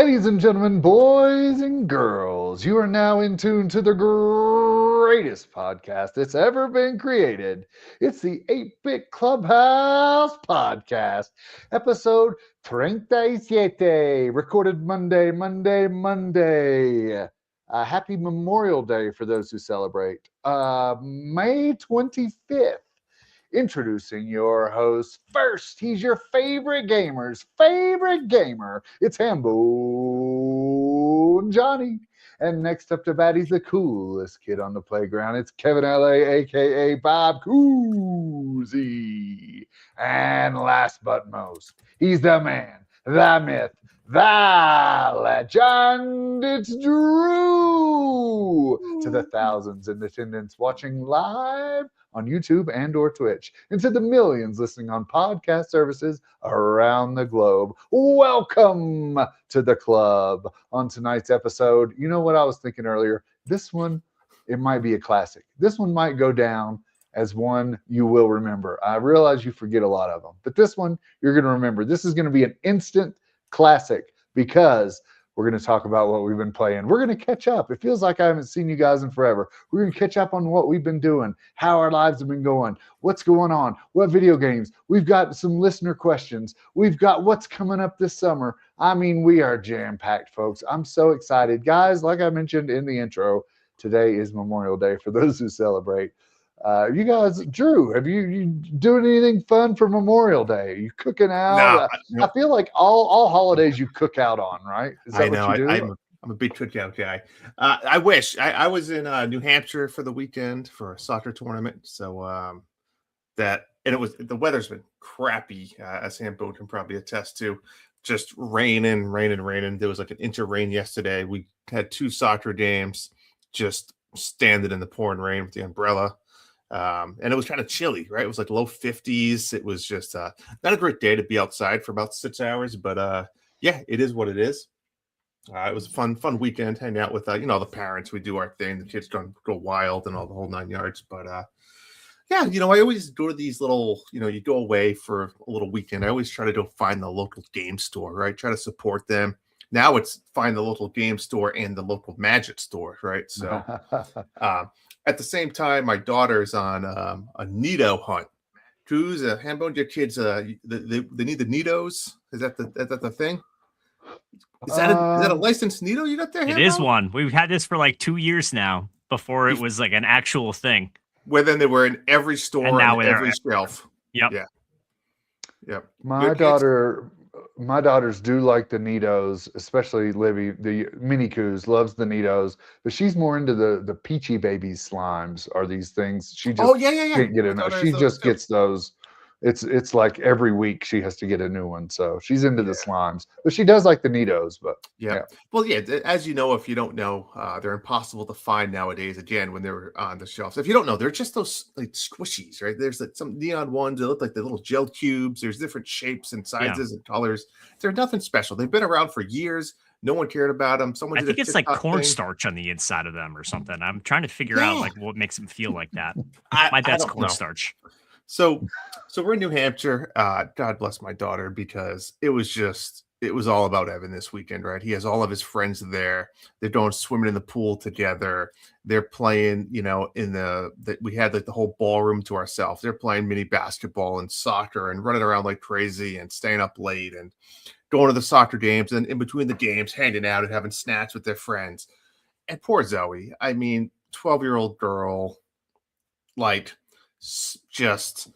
Ladies and gentlemen, boys and girls, you are now in tune to the greatest podcast that's ever been created. It's the 8-Bit Clubhouse Podcast, episode 37, recorded Monday. Happy Memorial Day for those who celebrate. May 25th. Introducing your host first. He's your favorite gamer's favorite gamer. It's Hambone Johnny. And next up to bat, he's the coolest kid on the playground. It's Kevin L.A., a.k.a. Bob Cousy. And last but most, he's the man, the myth, the legend. It's Drew. To the thousands in attendance watching live on YouTube and or Twitch, and to the millions listening on podcast services around the globe. Welcome to the club. On tonight's episode, you know what I was thinking earlier? This one, it might be a classic. This one might go down as one you will remember. I realize you forget a lot of them, but this one you're going to remember. This is going to be an instant classic because we're going to talk about what we've been playing. We're going to catch up. It feels like I haven't seen you guys in forever. We're going to catch up on what we've been doing, how our lives have been going, what's going on, what video games. We've got some listener questions. We've got what's coming up this summer. I mean, we are jam-packed, folks. I'm so excited. Guys, like I mentioned in the intro, today is Memorial Day for those who celebrate. You guys, Drew, have you doing anything fun for Memorial Day? Are you cooking out? No. I feel like all holidays you cook out on, right? Is that what you do? I'm a big cookout guy. I wish I was in New Hampshire for the weekend for a soccer tournament. So the weather's been crappy, as Hambone can probably attest to. Just raining. There was like an inch of rain yesterday. We had 2 soccer games, just standing in the pouring rain with the umbrella. And it was kind of chilly, right? It was like low 50s. It was just not a great day to be outside for about 6 hours, but yeah, it is what it is. It was a fun weekend, hanging out with the parents. We do our thing. The kids go wild and all the whole 9 yards. But yeah, I always go to these little, you go away for a little weekend. I always try to go find the local game store, right? Try to support them. Now it's find the local game store and the local Magic store, right? So at the same time, my daughter's on a Nido hunt. Drew's Hambone, your kids, they need the Nidos. Is that the thing? Is that a licensed Nido you got there? It is one. We've had this for like 2 years now before it was like an actual thing. Where then they were in every store and now every shelf. Yep. Yeah. Yep. My daughters do like the Nidos, especially Libby. The Mini Coos loves the Nidos, but she's more into the Peachy Baby slimes. Are these things? She just can't get enough. She just gets those. It's like every week she has to get a new one. So she's into the slimes, but she does like the Nidos. But yeah. Well, yeah. As you know, if you don't know, they're impossible to find nowadays. Again, when they're on the shelves, if you don't know, they're just those like squishies, right? There's like some neon ones that look like the little gel cubes. There's different shapes and sizes and colors. They're nothing special. They've been around for years. No one cared about them. I think it's like cornstarch on the inside of them or something. I'm trying to figure out like what makes them feel like that. My bet's cornstarch. So we're in New Hampshire. God bless my daughter, because it was all about Evan this weekend, right? He has all of his friends there. They're going swimming in the pool together. They're playing, we had like the whole ballroom to ourselves. They're playing mini basketball and soccer and running around like crazy and staying up late and going to the soccer games, and in between the games, hanging out and having snacks with their friends. And poor Zoe, 12-year-old girl, like, just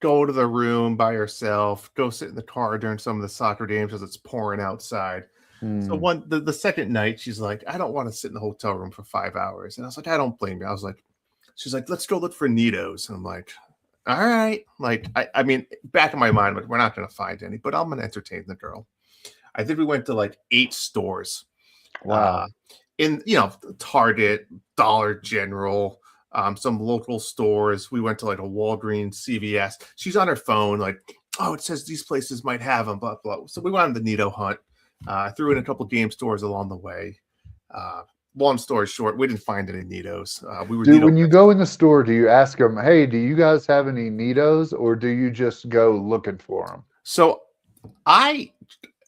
go to the room by herself, go sit in the car during some of the soccer games as it's pouring outside. So the second night, she's like, I don't want to sit in the hotel room for 5 hours. And I was like, I don't blame you. She's like, let's go look for Nidos. And I'm like, all right. Like, I mean, back in my mind, like, we're not going to find any, but I'm going to entertain the girl. I think we went to like 8 stores. Wow. In, Target, Dollar General, some local stores. We went to like a Walgreens, CVS. She's on her phone, like, oh, it says these places might have them, blah, blah. So we went on the Nido hunt. Threw in a couple game stores along the way. Long story short, we didn't find any Nidos. When you go in the store, do you ask them, hey, do you guys have any Nidos, or do you just go looking for them? So I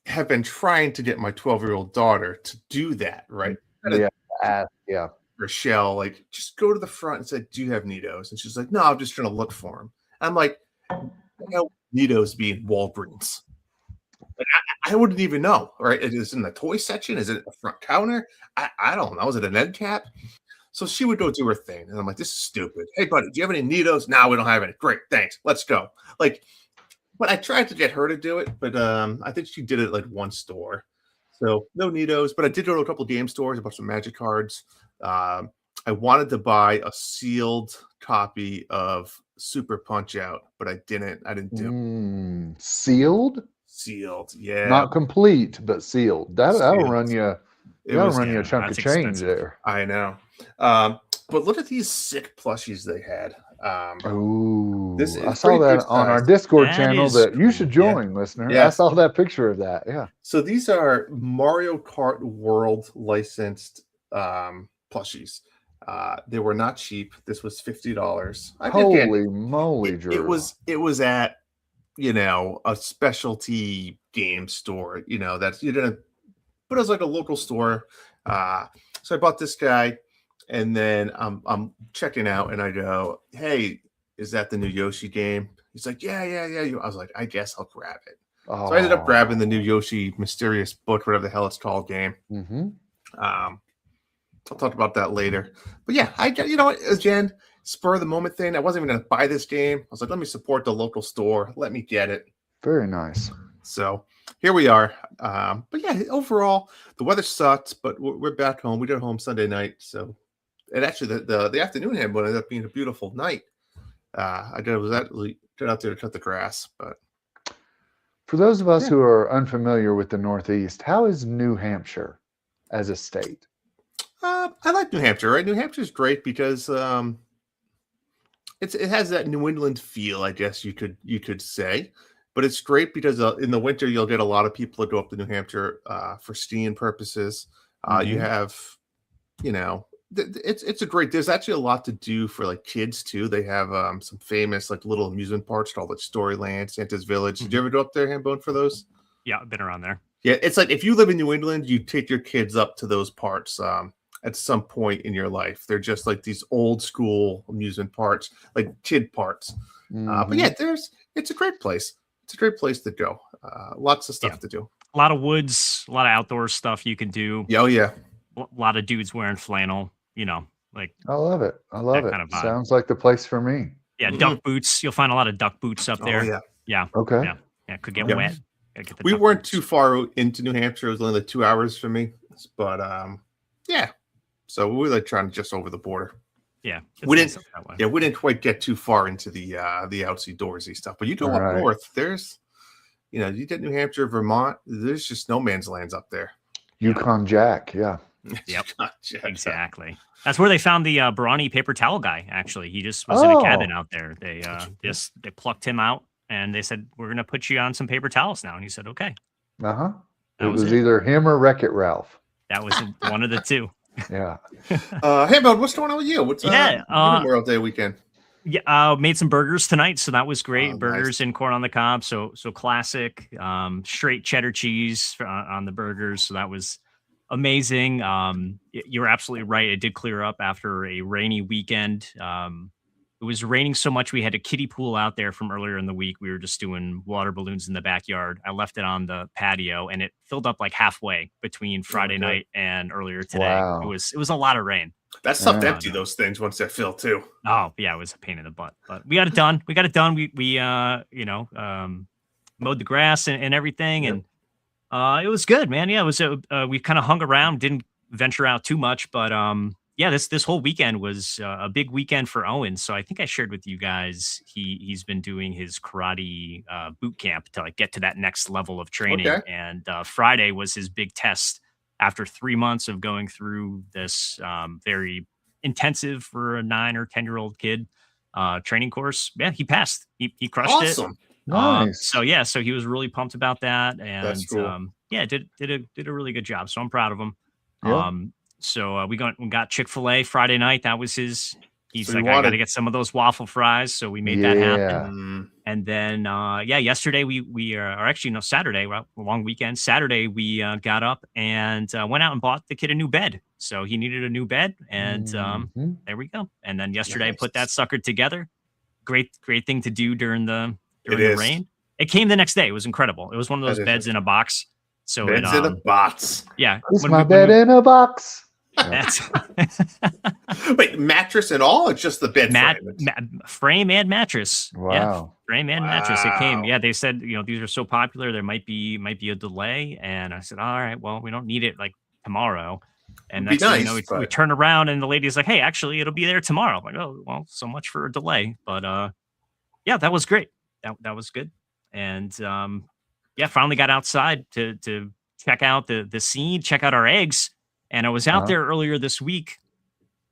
have been trying to get my 12-year-old daughter to do that, right? Yeah. Rochelle, like, just go to the front and say, "Do you have Nitos?" And she's like, "No, I'm just trying to look for them." I'm like, "The hell Nitos be in Walgreens?" Like, I wouldn't even know, right? It is in the toy section. Is it the front counter? I don't know. Is it an end cap? So she would go do her thing, and I'm like, "This is stupid." "Hey, buddy, do you have any Nitos?" "No, we don't have any." "Great, thanks. Let's go." Like, but I tried to get her to do it, but I think she did it at like one store. So no Nitos, but I did go to a couple of game stores, I bought some Magic cards. Um, I wanted to buy a sealed copy of Super Punch Out, but I didn't. I didn't do it. Sealed? Sealed, yeah, Not complete, but sealed. That'll sealed. run you. It That'll was, run you a Yeah, chunk of that's change expensive. there. I know. But look at these sick plushies they had. Oh, This I is saw pretty good that on our size. Discord That channel is that you should cool. Yeah. join, listener. I Yes. saw that picture of that. Yeah. So these are Mario Kart World licensed plushies. They were not cheap. This was $50. Holy moly, It Drew. was at, a specialty game store. That's you didn't, but it was like a local store. So I bought this guy, and then I'm checking out, and I go, "Hey, is that the new Yoshi game?" He's like, "Yeah, yeah, yeah." I was like, "I guess I'll grab it." So I ended up grabbing the new Yoshi Mysterious Book, whatever the hell it's called, game. Mm-hmm. I'll talk about that later. But yeah, again, spur of the moment thing. I wasn't even going to buy this game. I was like, let me support the local store. Let me get it. Very nice. So here we are. But yeah, overall, the weather sucked, but we're back home. We got home Sunday night. So, and actually, the afternoon hand ended up being a beautiful night. I was actually got out there to cut the grass, but. For those of us who are unfamiliar with the Northeast, how is New Hampshire as a state? I like New Hampshire, right? New Hampshire is great because it has that New England feel, I guess you could say. But it's great because in the winter you'll get a lot of people that go up to New Hampshire for skiing purposes. You have, it's a great. There's actually a lot to do for like kids too. They have some famous like little amusement parks called like Storyland, Santa's Village. Did you ever go up there, Hambone, for those? Yeah, I've been around there. Yeah, it's like if you live in New England, you take your kids up to those parts at some point in your life. They're just like these old school amusement parks, like kid parts. But yeah, it's a great place. It's a great place to go. Lots of stuff to do. A lot of woods, a lot of outdoor stuff you can do. Oh yeah. A lot of dudes wearing flannel, like I love it. I love it. kind of vibe. Sounds like the place for me. Yeah, duck boots. You'll find a lot of duck boots up there. Oh, yeah. Yeah. Okay. Yeah, could get wet. We weren't too far into New Hampshire. It was only like 2 hours for me. But yeah. So we were like trying to just over the border. Yeah. We didn't quite get too far into the outdoorsy stuff. But you go up north, there's you get New Hampshire, Vermont, there's just no man's lands up there. Yukon Jack, yeah. Yep. Exactly. That's where they found the Brawny paper towel guy, actually. He just was in a cabin out there. They plucked him out and they said, "We're gonna put you on some paper towels now." And he said, "Okay." Uh-huh. It was either him or Wreck-It Ralph. That was one of the two. Yeah. Hey bud, what's going on with you? What's Memorial Day weekend? Yeah, made some burgers tonight, so that was great. Oh, burgers and corn on the cob, so classic. Straight cheddar cheese on the burgers, so that was amazing. You're absolutely right. It did clear up after a rainy weekend. It was raining so much we had a kiddie pool out there from earlier in the week. We were just doing water balloons in the backyard. I left it on the patio, and it filled up like halfway between Friday night and earlier today. Wow. It was a lot of rain. That's tough to empty those things once they're filled too. Oh yeah, it was a pain in the butt, but we got it done. We mowed the grass and everything, and it was good, man. Yeah, it was. We kind of hung around, didn't venture out too much, but yeah, this whole weekend was a big weekend for Owen. So I think I shared with you guys he's been doing his karate boot camp to like get to that next level of training, and Friday was his big test. After 3 months of going through this very intensive for a 9 or 10-year-old kid training course, yeah, he passed. He crushed it. Nice. So he was really pumped about that, and that's cool. Did a really good job. So I'm proud of him. Yeah. So we got Chick-fil-A Friday night. That was his. He's like, I got to get some of those waffle fries. So we made that happen. And then, yesterday we are actually no Saturday, well, a long weekend. Saturday we got up and went out and bought the kid a new bed. So he needed a new bed, and there we go. And then yesterday I put that sucker together. Great thing to do during the rain. It came the next day. It was incredible. It was one of those beds in a box. So beds in a box. Yeah, it's my bed in a box. That's wait, mattress and all, or just the bed frame and mattress? Wow, yeah, frame and mattress. It came. Yeah, they said these are so popular there might be a delay, and I said, all right, well, we don't need it like tomorrow. And that's we turn around and the lady's like, hey, actually, it'll be there tomorrow. I'm like, oh, well, so much for a delay, but yeah, that was great. That was good, and finally got outside to check out the scene, check out our eggs. And I was out there earlier this week.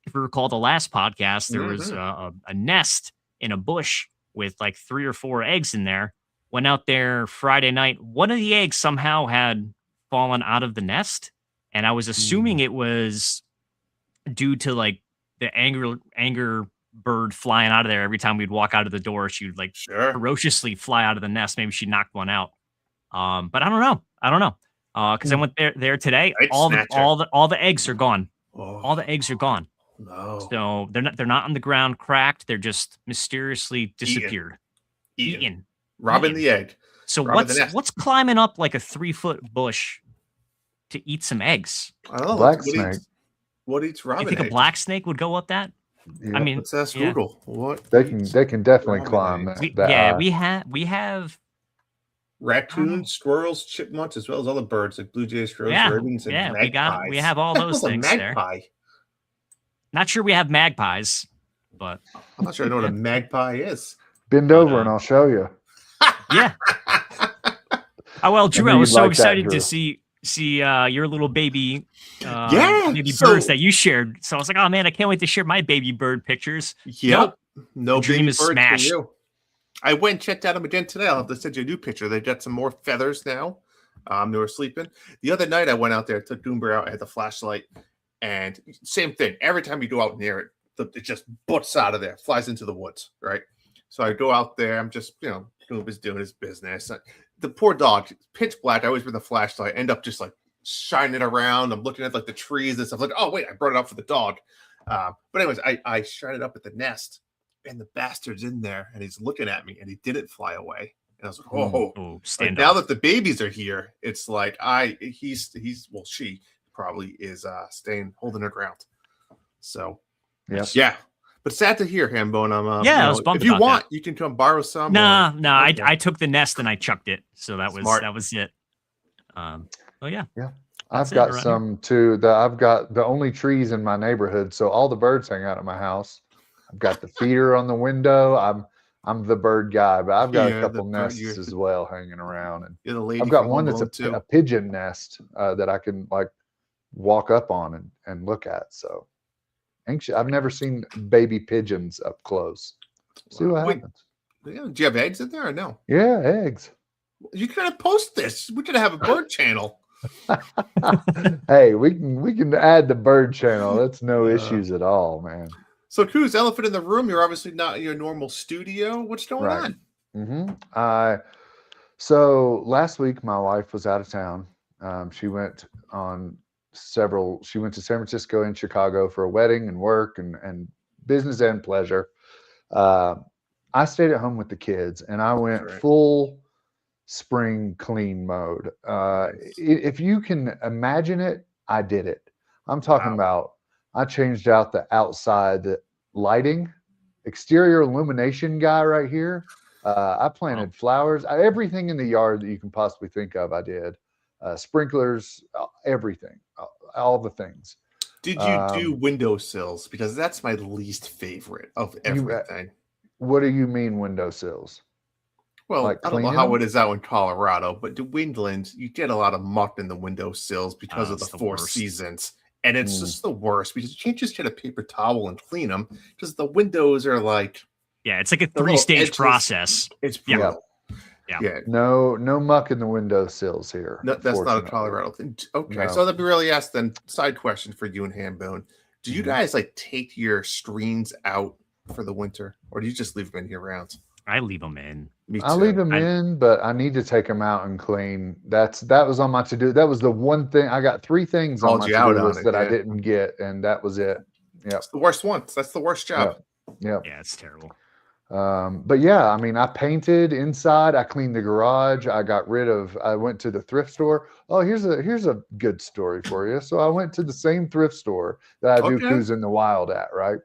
If you recall the last podcast, there was a nest in a bush with like 3 or 4 eggs in there. Went out there Friday night. One of the eggs somehow had fallen out of the nest. And I was assuming it was due to like the anger bird flying out of there. Every time we'd walk out of the door, she would like ferociously fly out of the nest. Maybe she knocked one out. But I don't know. Because I went there today. All the eggs are gone. Oh. All the eggs are gone. No. So they're not on the ground cracked. They're just mysteriously disappeared. Eaten. Robbin the egg. So what's climbing up like a 3-foot bush to eat some eggs? I don't know. Black snake. What eats Robbin? You think egg? A black snake would go up that? Yeah. I mean, let's ask Google. What they can definitely climb that. We have raccoons, squirrels, chipmunks, as well as other birds like blue jays, crows, ravens, and magpies. We have all those things there. Not sure we have magpies, but I'm not sure I know what a magpie is. Bend over and I'll show you. Yeah. Oh well, Drew, I was so excited to see your little baby birds that you shared. So I was like, oh man, I can't wait to share my baby bird pictures. Yep. No dream is smashed. For you. I went and checked out them again today. I'll have to send you a new picture. They've got some more feathers now. They were sleeping. The other night I went out there, took Doomber out, I had the flashlight, and same thing. Every time you go out near it, it just butts out of there, flies into the woods, right? So I go out there. I'm just, Doomber's doing his business. The poor dog, pitch black. I always bring the flashlight, end up just like shining it around. I'm looking at like the trees and stuff. Like, oh wait, I brought it up for the dog. But anyways, I shine it up at the nest. And the bastard's in there, and he's looking at me, and he didn't fly away. And I was like, now that the babies are here, it's like she probably is holding her ground. So, yeah. But sad to hear, Hambone. I was bummed. If you want, you can come borrow some. No. I took the nest and I chucked it, so that was it. Yeah. I've got some too. I've got the only trees in my neighborhood, so all the birds hang out at my house. I've got the feeder on the window. I'm the bird guy, but I've got a couple nests as well hanging around, and I've got one that's a pigeon nest that I can like walk up on and look at. So anxious. I've never seen baby pigeons up close. See what happens. Yeah, do you have eggs in there or no? Yeah, eggs. You gotta post this. We could have a bird channel. Hey, we can add the bird channel. That's no issues at all, man. So, Coos, elephant in the room. You're obviously not in your normal studio. What's going on? Mm-hmm. So last week my wife was out of town. She went to San Francisco and Chicago for a wedding and work and business and pleasure. I stayed at home with the kids, and I went full spring clean mode. If you can imagine it, I did it. I'm talking about, I changed out the outside lighting, exterior illumination guy right here. I planted flowers, everything in the yard that you can possibly think of. I did sprinklers, everything, all the things. Did you do windowsills? Because that's my least favorite of everything. What do you mean windowsills? Well, like I don't know how it is out in Colorado, but New England, you get a lot of muck in the windowsills because of the Four Seasons. And it's just the worst because you can't just get a paper towel and clean them because the windows are like... Yeah, it's like a 3-stage process. It's brutal. Yeah. No muck in the windowsills here. No, that's not a Colorado thing. Okay, so let me really ask then, side question for you and Hambone. Do you guys like take your screens out for the winter, or do you just leave them in year round? I leave them in. Me I too. leave them in, but I need to take them out and clean. That was on my to-do. That was the one thing. I got 3 things on Called my you out to-do on list it, that I yeah. didn't get, and that was it. Yep. It's the worst one. That's the worst job. Yep. Yeah, it's terrible. But yeah, I mean, I painted inside. I cleaned the garage. I went to the thrift store. Oh, here's a good story for you. So I went to the same thrift store that I do Okay. Coos in the Wild at, right?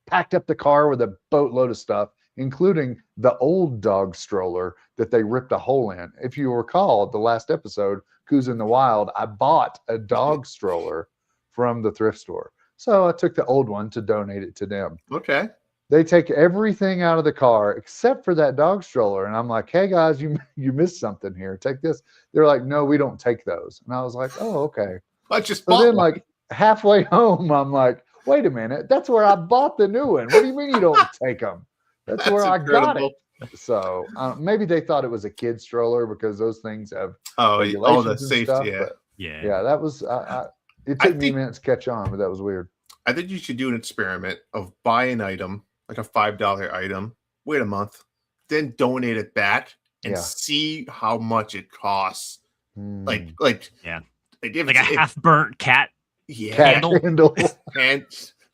Packed up the car with a boatload of stuff, including the old dog stroller that they ripped a hole in. If you recall the last episode, Coos in the Wild, I bought a dog stroller from the thrift store. So I took the old one to donate it to them. Okay. They take everything out of the car except for that dog stroller. And I'm like, hey guys, you missed something here. Take this. They're like, no, we don't take those. And I was like, oh, okay. I just So bought then one. like halfway home, I'm like, wait a minute, that's where I bought the new one. What do you mean you don't take them? That's where I got it. So maybe they thought it was a kid stroller because those things have regulations the and safety, stuff. yeah. But Yeah. that was it took me a minute to catch on, but that was weird. I think you should do an experiment of buy an item, like a $5 item, wait a month, then donate it back and see how much it costs. Like Yeah. Like Like a half-burnt cat Cat candle. And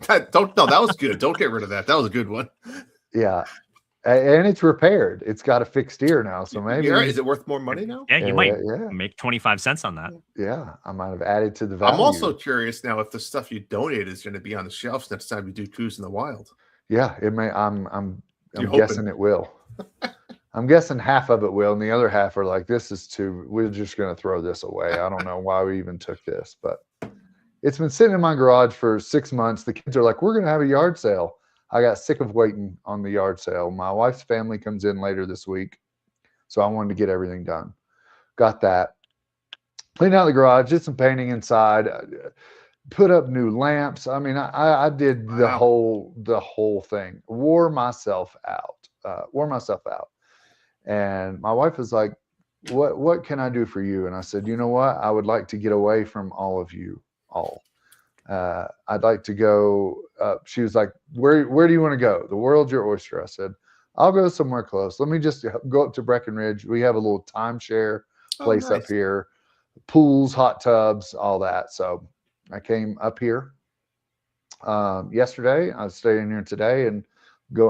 that was good. Don't get rid of that. That was a good one. Yeah. And it's repaired. It's got a fixed ear now. So maybe is it worth more money now? Yeah, you might make 25 cents on that. Yeah, I might have added to the value. I'm also curious now if the stuff you donate is going to be on the shelves next time we do Coos in the Wild. Yeah, it may. I'm guessing it will. I'm guessing half of it will, and the other half are like, this is too. We're just going to throw this away. I don't know why we even took this, but it's been sitting in my garage for 6 months. The kids are like, we're going to have a yard sale. I got sick of waiting on the yard sale. My wife's family comes in later this week, so I wanted to get everything done. Got that. Cleaned out the garage, did some painting inside, put up new lamps. I mean, I did the whole thing. Wore myself out. And my wife was like, what can I do for you? And I said, you know what? I would like to get away from all of you all. I'd like to go. She was like, where do you want to go? The world's your oyster. I said, I'll go somewhere close. Let me just go up to Breckenridge. We have a little timeshare place up here, pools, hot tubs, all that. So I came up here yesterday. I was staying here today and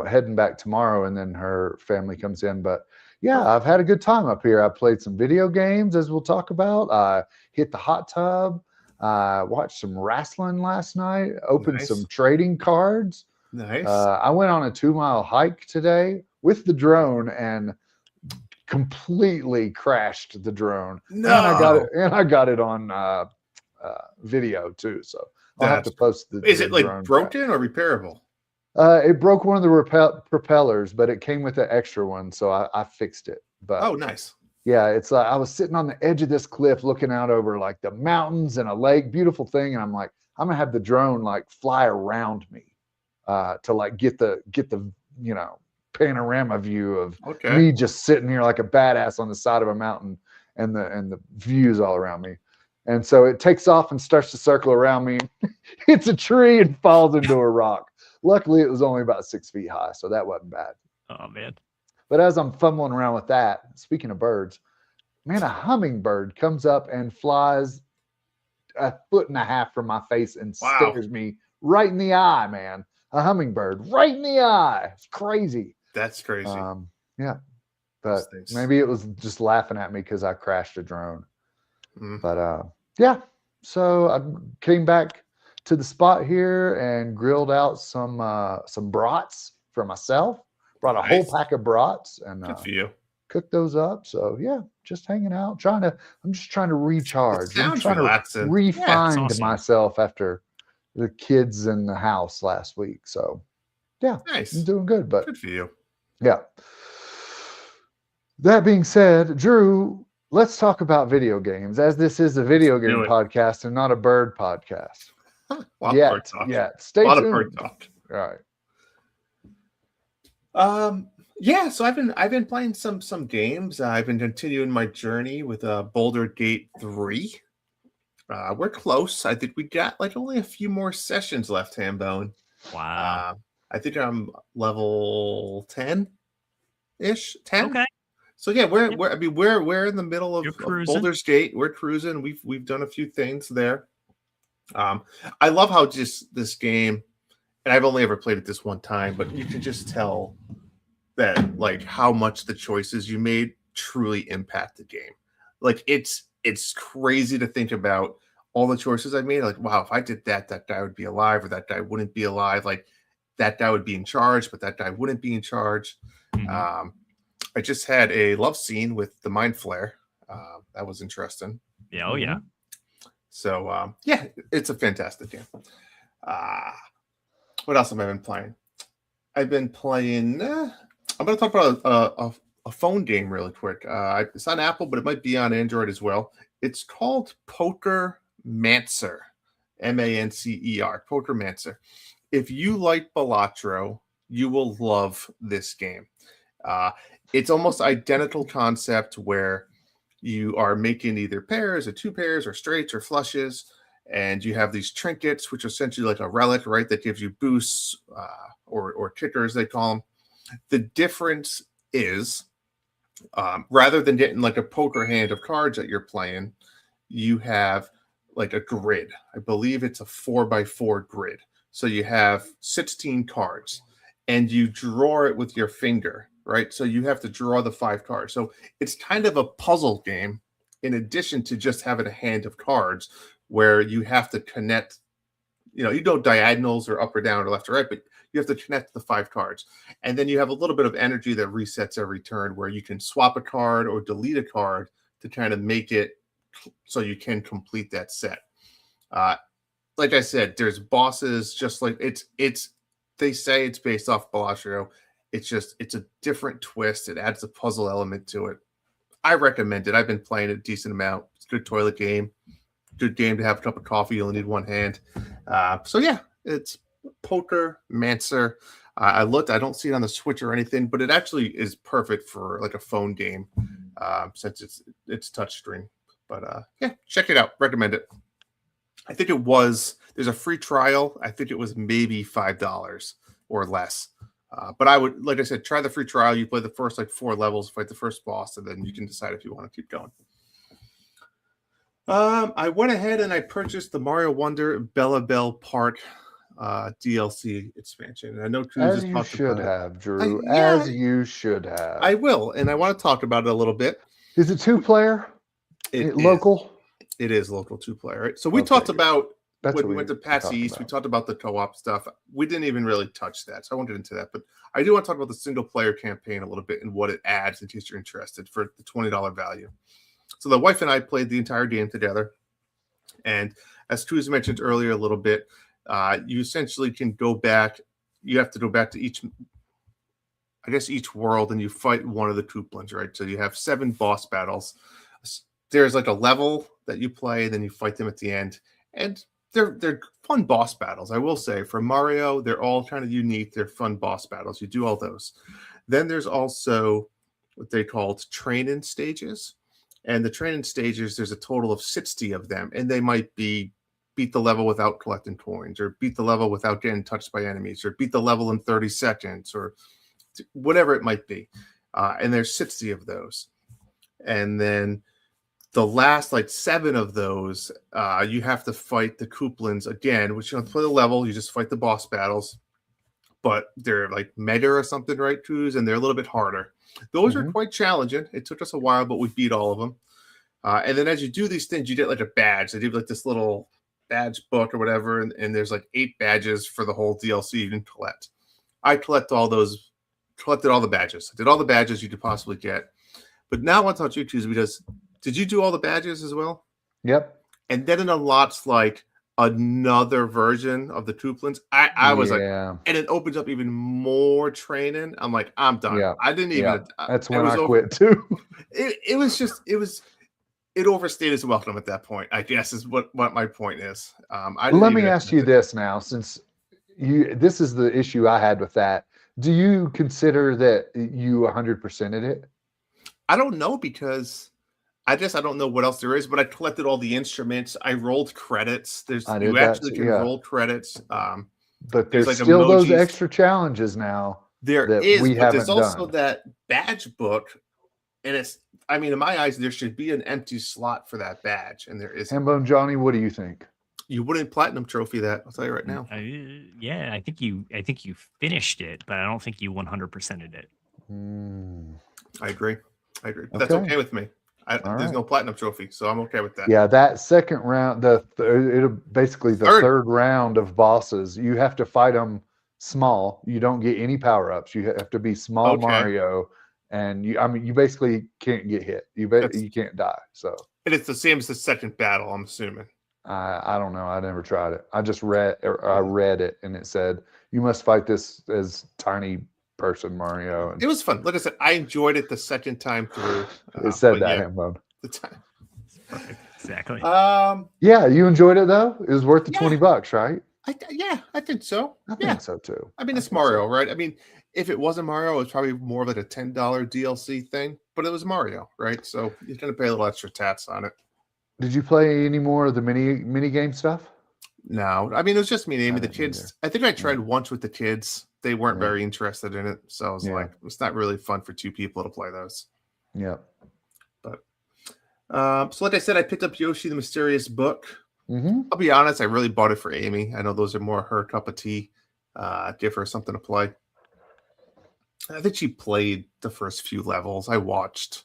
heading back tomorrow. And then her family comes in. But yeah, I've had a good time up here. I played some video games, as we'll talk about. I hit the hot tub. I watched some wrestling last night, opened some trading cards. Nice. I went on a 2-mile hike today with the drone and completely crashed the drone. No. And I got it on video too. So I'll have to post the Is it like drone broken or repairable? It broke one of the propellers, but it came with an extra one, so I fixed it. But nice. Yeah, it's like I was sitting on the edge of this cliff looking out over like the mountains and a lake, beautiful thing. And I'm like, I'm gonna have the drone like fly around me to like get the panorama view of me just sitting here like a badass on the side of a mountain and the views all around me. And so it takes off and starts to circle around me, hits a tree and falls into a rock. Luckily, it was only about 6 feet high, so that wasn't bad. Oh man. But as I'm fumbling around with that, speaking of birds, man, a hummingbird comes up and flies 1.5 feet from my face and stares me right in the eye, man. A hummingbird right in the eye. It's crazy. That's crazy. Yeah. But maybe it was just laughing at me because I crashed a drone. But yeah. So I came back to the spot here and grilled out some brats for myself. Brought a whole pack of brats and good for you. Cooked those up. So yeah, just hanging out, I'm just trying to recharge. I'm trying to re-find myself after the kids in the house last week. So yeah, nice. I'm doing good, but good for you. Yeah. That being said, Drew, let's talk about video games, as this is a video game podcast and not a bird podcast. Yeah. Stay tuned. A lot of bird talk. All right. Yeah, so I've been playing some games. I've been continuing my journey with Boulder Gate 3. We're close. I think we got like only a few more sessions left, Hambone. Wow. I think I'm level 10. ish, 10. Okay. So yeah, we're in the middle You're of cruising. Boulder's Gate. We're cruising. We've done a few things there. I love how just this game, and I've only ever played it this one time, but you can just tell that like how much the choices you made truly impact the game. Like it's crazy to think about all the choices I made. Like, wow, if I did that, that guy would be alive, or that guy wouldn't be alive. Like that guy would be in charge, but that guy wouldn't be in charge. Mhm. I just had a love scene with the Mind Flare. That was interesting. Yeah. Oh yeah. So yeah, it's a fantastic game. What else have I been playing? I've been playing. I'm going to talk about a phone game really quick. It's on Apple, but it might be on Android as well. It's called Poker Mancer, Mancer, Poker Mancer. If you like Balatro, you will love this game. It's almost identical concept where you are making either pairs or two pairs or straights or flushes, and you have these trinkets, which are essentially like a relic, right, that gives you boosts or kickers, they call them. The difference is rather than getting like a poker hand of cards that you're playing, you have like a grid. I believe it's a 4x4 grid. So you have 16 cards and you draw it with your finger, right? So you have to draw the 5 cards. So it's kind of a puzzle game in addition to just having a hand of cards where you have to connect, you know diagonals or up or down or left or right, but you have to connect the 5 cards. And then you have a little bit of energy that resets every turn where you can swap a card or delete a card to kind of make it so you can complete that set. Like I said, there's bosses, just like it's they say it's based off Bellagio. It's a different twist. It adds a puzzle element to it. I recommend it. I've been playing it a decent amount. It's a good toilet game. Good game to have a cup of coffee. You only need one hand. So yeah, it's Poker Mancer. I looked. I don't see it on the Switch or anything, but it actually is perfect for like a phone game since it's touchscreen. But yeah, check it out. Recommend it. I think there's a free trial. I think it was maybe $5 or less. But I would, like I said, try the free trial. You play the first like 4 levels, fight the first boss, and then you can decide if you want to keep going. I went ahead and I purchased the Mario Wonder Bella Bell Park DLC expansion. And I know As you should have, Drew. As you should have. I will, and I want to talk about it a little bit. Is it 2-player? Local? It is local 2-player, right? So we talked about when we went to PAX East, we talked about the co-op stuff. We didn't even really touch that, so I won't get into that. But I do want to talk about the single-player campaign a little bit and what it adds in case you're interested for the $20 value. So the wife and I played the entire game together. And as Cruz mentioned earlier a little bit, you essentially can go back. You have to go back to each world and you fight one of the Kooplins, right? So you have 7 boss battles. There's like a level that you play, then you fight them at the end. And they're fun boss battles, I will say. For Mario, they're all kind of unique. They're fun boss battles. You do all those. Then there's also what they called training stages. And the training stages, there's a total of 60 of them. And they might be beat the level without collecting coins, or beat the level without getting touched by enemies, or beat the level in 30 seconds, or whatever it might be. And there's 60 of those. And then the last like 7 of those, you have to fight the Kooplins again, which you don't play the level. You just fight the boss battles. But they're like mega or something, right, Cruz? And they're a little bit harder. Those are quite challenging. It took us a while, but we beat all of them. And then as you do these things, you get like a badge. They give like this little badge book or whatever, and there's like 8 badges for the whole DLC you can collect. I collected all the badges. I did all the badges you could possibly get. But now I want to talk to you, Cruz, because did you do all the badges as well? Yep. And then it unlocks like another version of the Kooplins. I was like, and it opens up even more training. I'm like, I'm done. Yeah. I didn't even. That's when I quit too. It overstayed its welcome at that point, I guess, is what my point is. Let me ask you this now, since this is the issue I had with that. Do you consider that you 100%ed it? I don't know, because I don't know what else there is, but I collected all the instruments. I rolled credits. You actually can roll credits. But there's like still emojis. Those extra challenges now There that is, we but there's haven't also done. that badge book, and it's. I mean, in my eyes, there should be an empty slot for that badge, and there isn't. Hambone Johnny, what do you think? You wouldn't platinum trophy that. I'll tell you right now. Yeah, I think you finished it, but I don't think you 100%ed it. I agree. That's okay with me. There's no platinum trophy, so I'm okay with that. Yeah, that second round, it'll basically the third round of bosses. You have to fight them small. You don't get any power ups. You have to be small Mario, and you basically can't get hit. You can't die. So. And it's the same as the second battle, I'm assuming. I don't know. I never tried it. I just read it, and it said you must fight this as tiny person Mario. And it was fun. Like I said, I enjoyed it the second time through. It said that, Hambone. The time. Exactly. Yeah, you enjoyed it though. It was worth the $20, right? I think so. I think so too. I mean, it's Mario, right? I mean, if it wasn't Mario, it was probably more of like a $10 DLC thing, but it was Mario, right? So you're gonna pay a little extra tats on it. Did you play any more of the mini game stuff? No, I mean it was just me and Amy. The kids. Either. I think I tried once with the kids. They weren't very interested in it, so I was like, it's not really fun for two people to play those. Yeah. But so like I said, I picked up Yoshi the Mysterious Book. Mm-hmm. I'll be honest, I really bought it for Amy. I know those are more her cup of tea. Give her something to play. I think she played the first few levels. I watched.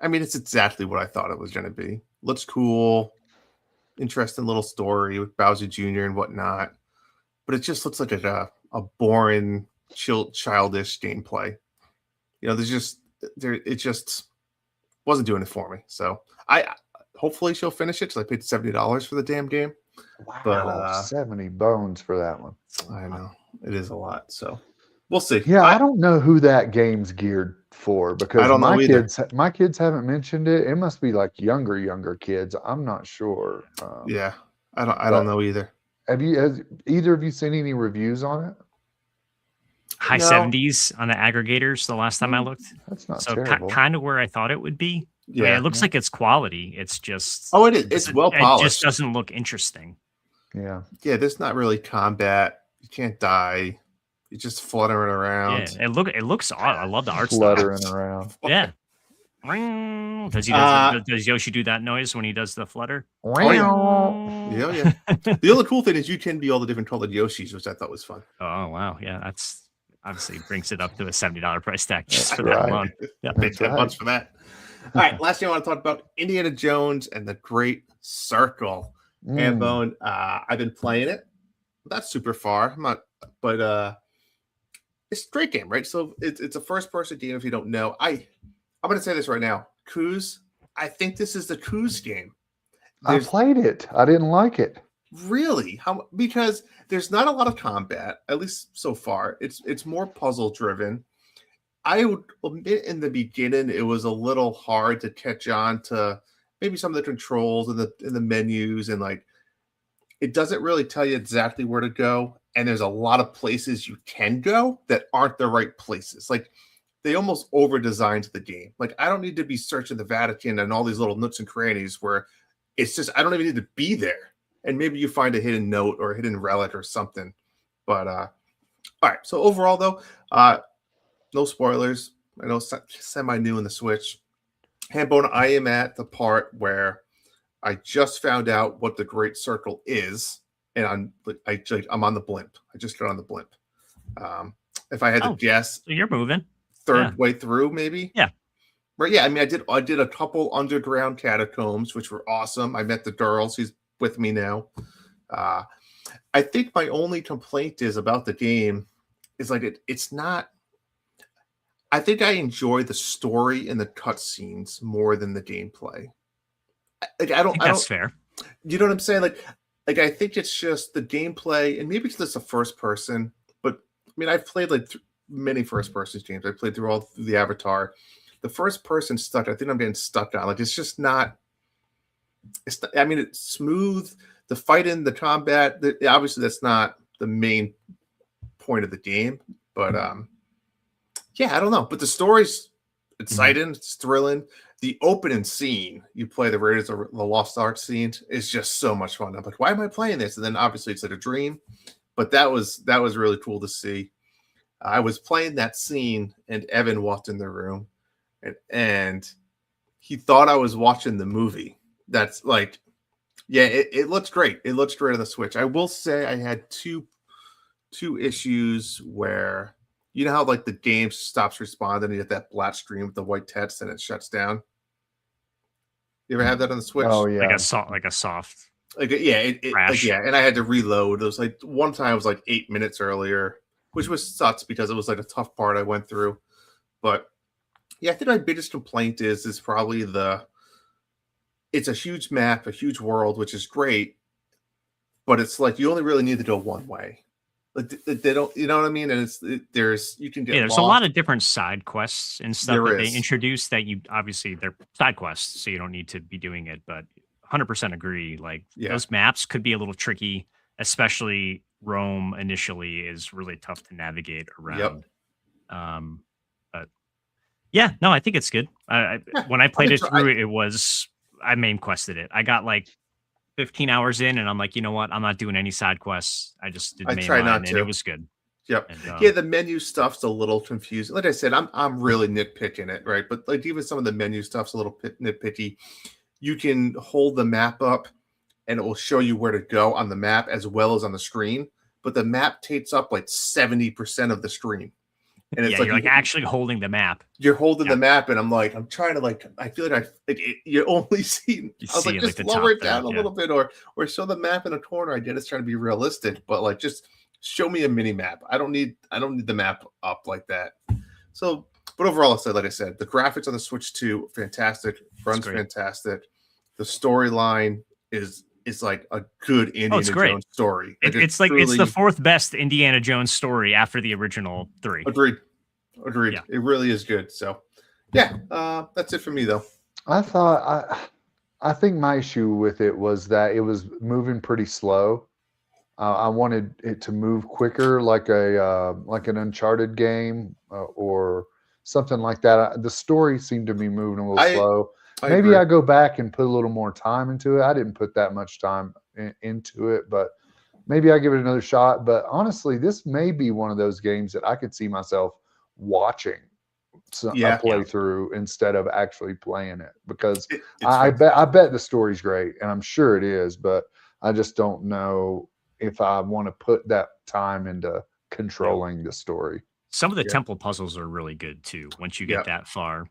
I mean, it's exactly what I thought it was going to be. Looks cool, interesting little story with Bowser Jr. and whatnot, but it just looks like a boring, childish gameplay. You know, it just wasn't doing it for me. So hopefully she'll finish it because I paid $70 for the damn game. Wow, but 70 bones for that one. I know it is a lot. So we'll see. Yeah, I don't know who that game's geared for because I don't know either. My kids haven't mentioned it. It must be like younger kids. I'm not sure. Yeah, I don't know either. Has either of you seen any reviews on it? High 70s on the aggregators the last time I looked. That's not terrible. Kind of where I thought it would be. Yeah, I mean, it looks like it's quality. It's just it is. It's well polished. It just doesn't look interesting. Yeah. Yeah, there's not really combat. You can't die. You're just fluttering around. Yeah, it looks odd. I love the art fluttering style. around. Yeah. Does Yoshi do that noise when he does the flutter? Yeah. The other cool thing is you can be all the different colored Yoshis, which I thought was fun. Oh wow, yeah, that's obviously brings it up to a $70 price tag just for that alone. Yeah, paid $10 for that. All right, last thing I want to talk about: Indiana Jones and the Great Circle. Hambone, I've been playing it. Not super far, I'm not, but it's a great game, right? So it's a first-person game. If you don't know, I'm going to say this right now, Coos. I think this is the Coos game. I played it. I didn't like it. Really? How? Because there's not a lot of combat, at least so far. It's more puzzle driven. I would admit in the beginning it was a little hard to catch on to maybe some of the controls and the menus, and like it doesn't really tell you exactly where to go. And there's a lot of places you can go that aren't the right places. Like they almost over-designed the game. Like I don't need to be searching the Vatican and all these little nooks and crannies where it's just I don't even need to be there. And maybe you find a hidden note or a hidden relic or something. But all right. So overall, though, no spoilers. I know semi-new in the Switch. Hambone, I am at the part where I just found out what the Great Circle is, and I'm on the blimp. I just got on the blimp. If I had to guess, so you're moving third way through, maybe. Yeah. Right. Yeah. I mean, I did a couple underground catacombs, which were awesome. I met the girl. She's with me now. I think my only complaint is about the game is like it's not. I think I enjoy the story and the cutscenes more than the gameplay. Like I don't. That's fair. You know what I'm saying? Like I think it's just the gameplay, and maybe because it's a first person. But I mean, I've played like many first person games. I played through the Avatar. The first person stuck. I think I'm getting stuck on. Like it's just not. It's. Not, I mean, it's smooth. The fighting, the combat. Obviously, that's not the main point of the game. But yeah, I don't know. But the story's exciting. It's thrilling. The opening scene, you play the Raiders of the Lost Ark scene, is just so much fun. I'm like, why am I playing this? And then obviously it's like a dream. But that was really cool to see. I was playing that scene, and Evan walked in the room, and he thought I was watching the movie. That's like, yeah, it looks great. It looks great on the Switch. I will say I had two issues where, you know how like the game stops responding, and you get that black screen with the white text and it shuts down. You ever have that on the Switch? Oh yeah. Like a soft. Like yeah, and I had to reload. It was like one time it was like 8 minutes earlier, which was sucks because it was like a tough part I went through. But yeah, I think my biggest complaint is probably it's a huge map, a huge world, which is great, but it's like you only really need to go one way. Like they don't, you know what I mean? And there's you can get There's lost. a lot of different side quests and stuff There that is. they introduce that you obviously they're side quests, so you don't need to be doing it. But 100% agree. Like those maps could be a little tricky, especially Rome initially is really tough to navigate around. But yeah, no, I think it's good. When I played it through, I main quested it. I got like 15 hours in, and I'm like, you know what? I'm not doing any side quests. I just did main line, and it was good. Yep. And, yeah, the menu stuff's a little confusing. Like I said, I'm really nitpicking it, right? But like even some of the menu stuff's a little nitpicky. You can hold the map up, and it will show you where to go on the map as well as on the screen. But the map takes up like 70% of the screen. And it's you're like actually holding the map. You're holding the map, and I'm trying to I feel like you only see. I was like, just lower it down a little bit, or show the map in a corner. I get it's trying to be realistic, but like just show me a mini map. I don't need the map up like that. So, but overall, like I said, the graphics on the Switch 2 fantastic, runs fantastic. The storyline is like a good Indiana Jones story. Like it's the fourth best Indiana Jones story after the original 3. Agreed. Yeah. It really is good. So yeah, that's it for me though. I think my issue with it was that it was moving pretty slow. I wanted it to move quicker, like an Uncharted game or something like that. The story seemed to be moving a little slow. Maybe I go back and put a little more time into it. I didn't put that much time into it, but maybe I give it another shot. But honestly, this may be one of those games that I could see myself watching a playthrough instead of actually playing it, because I bet the story's great, and I'm sure it is, but I just don't know if I want to put that time into controlling the story. Some of the temple puzzles are really good too. Once you get that far,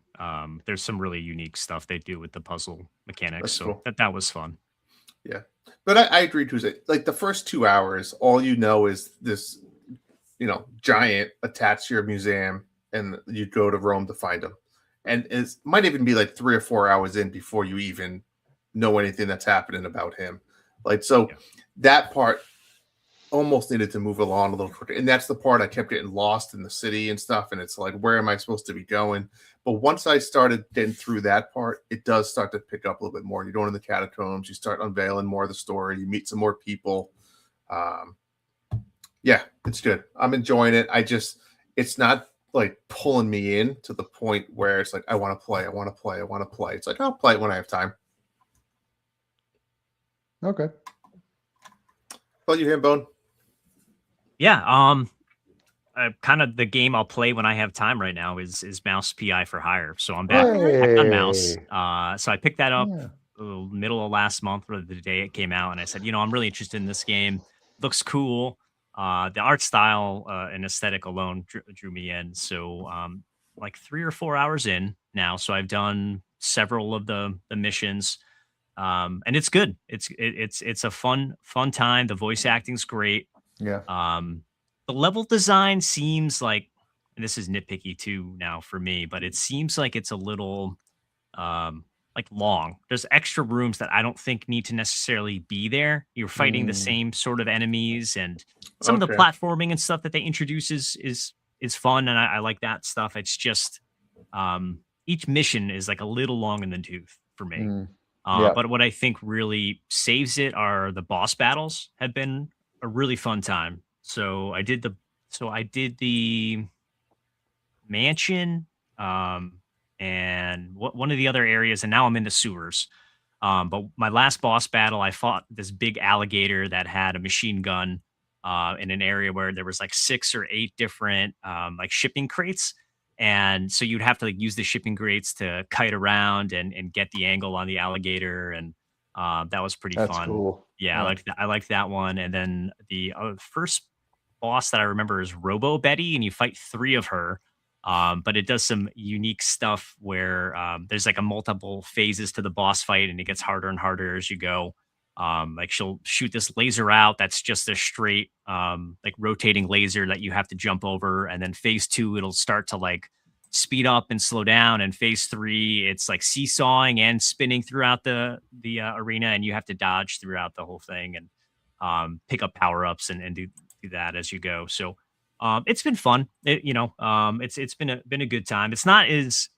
there's some really unique stuff they do with the puzzle mechanics. That's cool. that was fun. Yeah, but I agree too. Like the first 2 hours, all you know is this, giant attached to your museum, and you go to Rome to find him. And it might even be like 3 or 4 hours in before you even know anything that's happening about him. That part almost needed to move along a little quicker, and that's the part I kept getting lost in the city and stuff, and it's like, where am I supposed to be going? But once I started getting through that part, it does start to pick up a little bit more. You're going in the catacombs, you start unveiling more of the story, you meet some more people. It's good. I'm enjoying it. It's not like pulling me in to the point where it's like, I want to play. It's like, I'll play it when I have time. Okay. Well, you Hambone? Yeah, kind of the game I'll play when I have time right now is Mouse PI for Hire. So I'm back on Mouse. So I picked that up middle of last month, or the day it came out, and I said, I'm really interested in this game. Looks cool. The art style and aesthetic alone drew me in. So like 3 or 4 hours in now. So I've done several of the missions. And it's good. It's a fun time. The voice acting's great. Yeah. The level design seems like, and this is nitpicky too now for me, but it seems like it's a little like long. There's extra rooms that I don't think need to necessarily be there. You're fighting the same sort of enemies, and some of the platforming and stuff that they introduce is fun, and I like that stuff. It's just each mission is like a little long in the tooth for me. But what I think really saves it are the boss battles. Have been a really fun time. So I did the mansion, and one of the other areas, and now I'm in the sewers. But my last boss battle, I fought this big alligator that had a machine gun, in an area where there was like 6 or 8 different like shipping crates. And so you'd have to like use the shipping crates to kite around and get the angle on the alligator. And that was pretty That's fun. cool. Yeah, I liked that one. And then the first boss that I remember is Robo Betty, and you fight 3 of her. But it does some unique stuff where there's like a multiple phases to the boss fight, and it gets harder and harder as you go. Like she'll shoot this laser out that's just a straight like rotating laser that you have to jump over, and then phase 2 it'll start to like speed up and slow down, and phase 3 it's like seesawing and spinning throughout the arena, and you have to dodge throughout the whole thing and pick up power-ups and do that as you go. So it's been fun. It's been a good time. It's not as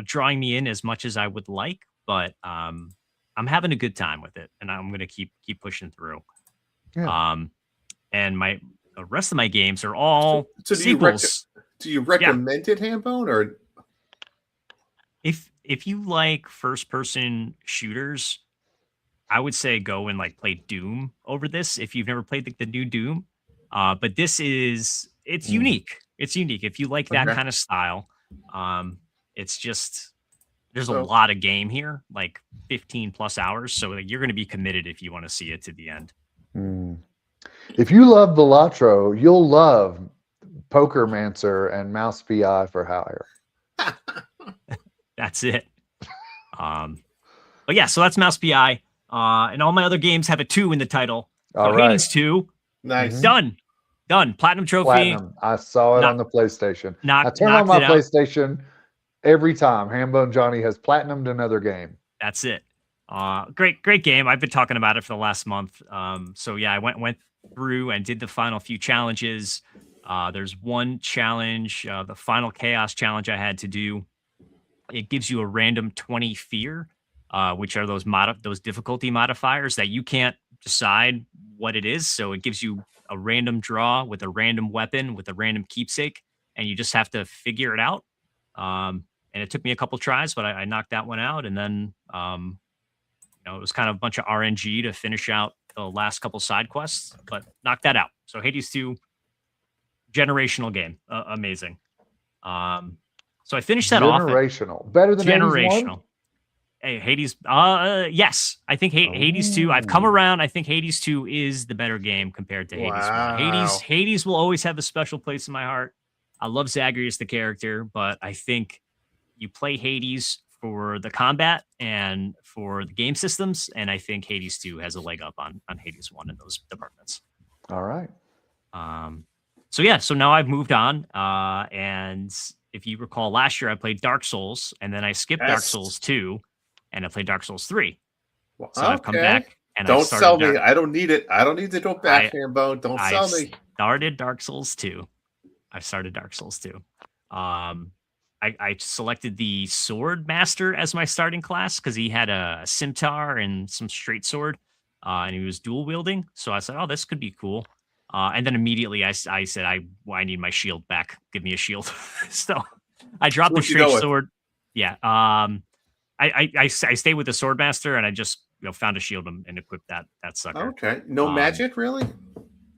drawing me in as much as I would like, but I'm having a good time with it, and I'm gonna keep pushing through. Yeah. And the rest of my games are all So sequels. do you recommend it, Hambone, or If you like first person shooters, I would say go and like play Doom over this if you've never played the new Doom. But it's unique. It's unique. If you like that kind of style, it's just there's a lot of game here, like 15 plus hours. So like, you're going to be committed if you want to see it to the end. If you love Balatro, you'll love Pokermancer and Mouse PI for hire. That's it. But yeah, so that's Mouse PI. And all my other games have a 2 in the title. All so right. Hades 2. nice? Done. Platinum trophy. Platinum. I saw it on the PlayStation. I turn on my PlayStation every time Hambone Johnny has platinumed another game. That's it. Great game. I've been talking about it for the last month. So yeah, I went through and did the final few challenges. There's one challenge, the final chaos challenge I had to do. It gives you a random 20 fear, which are those difficulty modifiers that you can't decide what it is. So it gives you a random draw with a random weapon with a random keepsake, and you just have to figure it out. And it took me a couple tries, but I knocked that one out. And then, it was kind of a bunch of RNG to finish out the last couple side quests, but knocked that out. So Hades 2, generational game, amazing. So I finished that off. Generational, better than generational. Hey, Hades. Yes, I think Hades 2. I've come around. I think Hades 2 is the better game compared to Hades 1. Hades will always have a special place in my heart. I love Zagreus the character, but I think you play Hades for the combat and for the game systems, and I think Hades 2 has a leg up on Hades 1 in those departments. All right. So now I've moved on, and if you recall, last year I played Dark Souls, and then I skipped Dark Souls 2, and I played Dark Souls 3. So I've come back, and don't sell me. I don't need it. I don't need to go back, Hambone. Don't sell me. Started Dark Souls 2. I started Dark Souls 2. I selected the Sword Master as my starting class because he had a scimitar and some straight sword, and he was dual wielding. So I said, "Oh, this could be cool." And then immediately I said, I need my shield back. Give me a shield." So I dropped the straight sword. Yeah. I stayed with the Sword Master, and I just found a shield and equipped that sucker. Okay. No magic, really?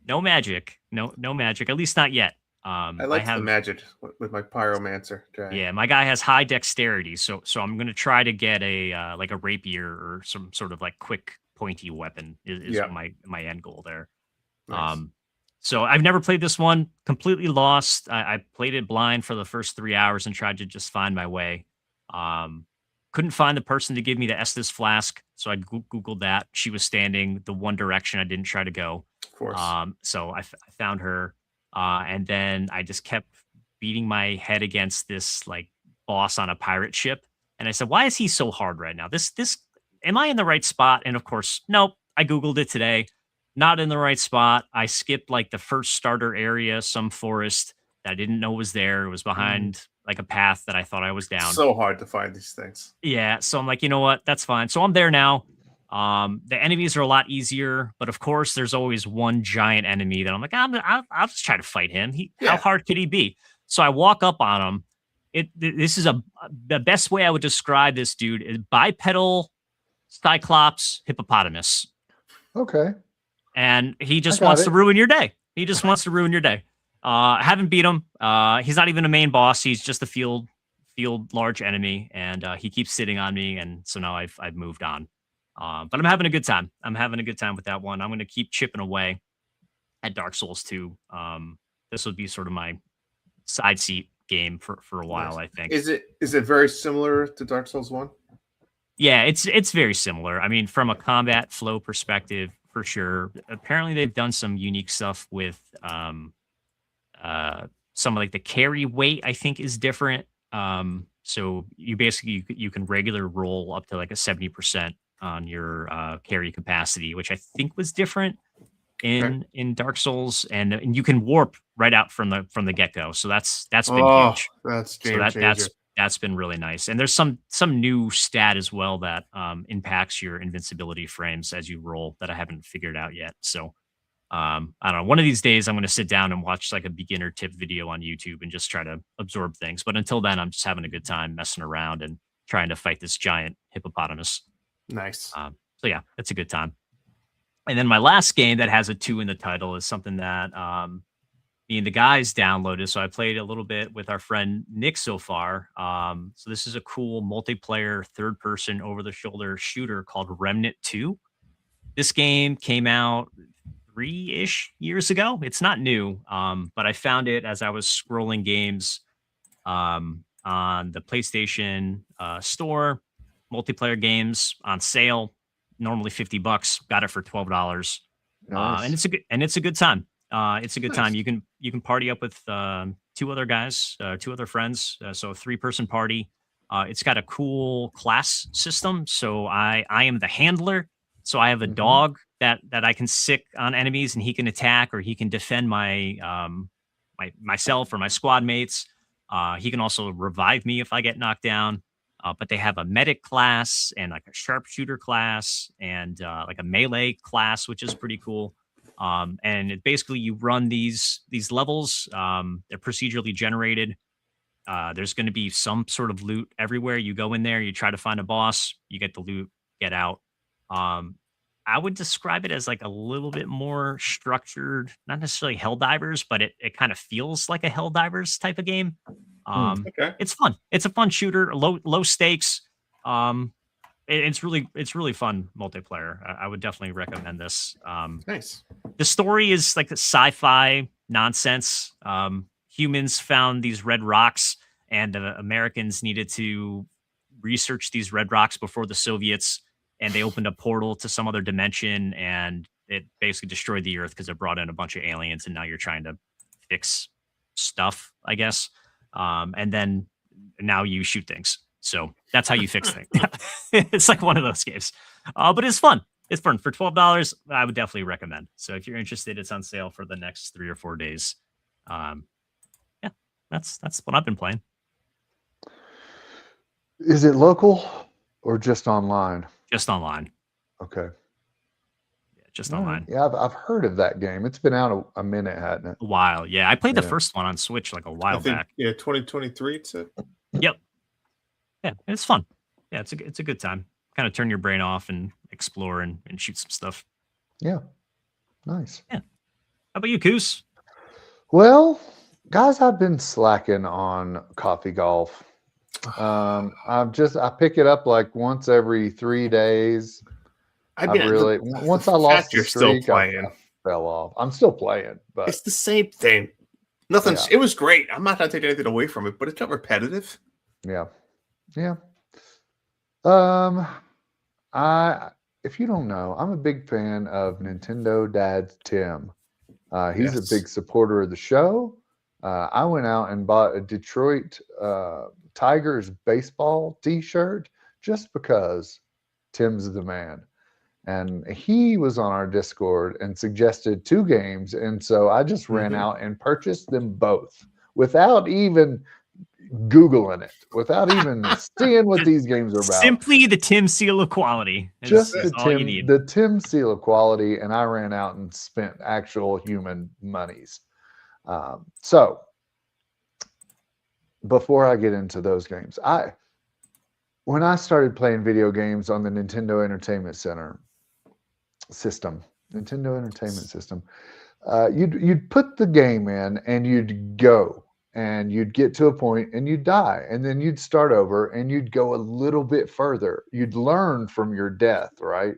No magic. No magic. At least not yet. I like the magic with my pyromancer. Okay. Yeah, my guy has high dexterity, so I'm gonna try to get a like a rapier or some sort of like quick pointy weapon is my end goal there. Nice. So I've never played this one, completely lost. I played it blind for the first 3 hours and tried to just find my way. Couldn't find the person to give me the Estus flask, so I googled that. She was standing the one direction I didn't try to go. Of course. So I found her. And then I just kept beating my head against this like boss on a pirate ship. And I said, why is he so hard right now? This, am I in the right spot? And of course, nope. I Googled it today. Not in the right spot. I skipped like the first starter area, some forest that I didn't know was there. It was behind like a path that I thought I was down. So hard to find these things. Yeah. So I'm like, you know what? That's fine. So I'm there now. The enemies are a lot easier, but of course there's always one giant enemy that I'm like, I'll just try to fight him. How hard could he be? So I walk up on him. This is the best way I would describe this dude is bipedal Cyclops hippopotamus. Okay. And he just wants to ruin your day. He just wants to ruin your day. I haven't beat him. He's not even a main boss. He's just a field large enemy, and he keeps sitting on me, and so now I've moved on. But I'm having a good time. I'm having a good time with that one. I'm going to keep chipping away at Dark Souls 2. This would be sort of my side seat game for a while, I think. Is it very similar to Dark Souls 1? Yeah, it's very similar. I mean, from a combat flow perspective, for sure. Apparently, they've done some unique stuff with some of like the carry weight, I think, is different. So you basically you can regular roll up to like a 70% on your carry capacity, which I think was different in Dark Souls, and you can warp right out from the get go. So that's been huge. That's game changer. That's been really nice. And there's some new stat as well that impacts your invincibility frames as you roll that I haven't figured out yet. So I don't know. One of these days I'm going to sit down and watch like a beginner tip video on YouTube and just try to absorb things. But until then, I'm just having a good time messing around and trying to fight this giant hippopotamus. Nice. So yeah, it's a good time. And then my last game that has a 2 in the title is something that me and the guys downloaded. So I played a little bit with our friend Nick so far. So this is a cool multiplayer third-person over-the-shoulder shooter called Remnant 2. This game came out 3-ish years ago. It's not new, but I found it as I was scrolling games on the PlayStation store, multiplayer games on sale, normally $50. Got it for $12. Nice. And it's a good time. It's a good time. You can party up with 2 other guys, 2 other friends. So a 3-person party. It's got a cool class system. So I am the handler. So I have a dog that I can sick on enemies, and he can attack or he can defend my myself or my squad mates. He can also revive me if I get knocked down. But they have a medic class and like a sharpshooter class and like a melee class, which is pretty cool. And it basically you run these levels. They're procedurally generated. There's going to be some sort of loot everywhere. You go in there, you try to find a boss, you get the loot, get out. I would describe it as like a little bit more structured, not necessarily Helldivers, but it kind of feels like a Helldivers type of game. It's fun. It's a fun shooter, low stakes. It's really fun multiplayer. I would definitely recommend this. Nice. The story is like a sci-fi nonsense. Humans found these red rocks, and Americans needed to research these red rocks before the Soviets, and they opened a portal to some other dimension, and it basically destroyed the Earth because it brought in a bunch of aliens, and now you're trying to fix stuff, I guess. And then now you shoot things. So that's how you fix things. It's like one of those games. But it's fun. It's fun. For $12, I would definitely recommend. So if you're interested, it's on sale for the next 3 or 4 days. Yeah, that's what I've been playing. Is it local or just online? Just online. Okay. Yeah, just online. Yeah, I've heard of that game. It's been out a minute, hasn't it? A while. Yeah, I played the first one on Switch like a while back. Yeah, 2023. It's it. Yep. Yeah, it's fun. Yeah, it's a good time. Kind of turn your brain off and explore and shoot some stuff. Yeah. Nice. Yeah. How about you, Coos? Well, guys, I've been slacking on coffee golf. I pick it up like once every 3 days. Once I lost the streak, I fell off. I'm still playing, but it's the same thing. Nothing. Yeah. It was great. I'm not going to take anything away from it, but it's not repetitive. Yeah. Yeah. If you don't know, I'm a big fan of Nintendo Dad Tim. He's a big supporter of the show. I went out and bought a Detroit Tigers baseball t-shirt just because Tim's the man. And he was on our Discord and suggested 2 games. And so I just ran out and purchased them both without even Googling it, without even seeing what these games are about. Simply the Tim seal of quality. Just the Tim seal of quality. And I ran out and spent actual human monies. So before I get into those games, when I started playing video games on the Nintendo Entertainment System, you'd put the game in and you'd go and you'd get to a point and you'd die and then you'd start over and you'd go a little bit further. You'd learn from your death, right?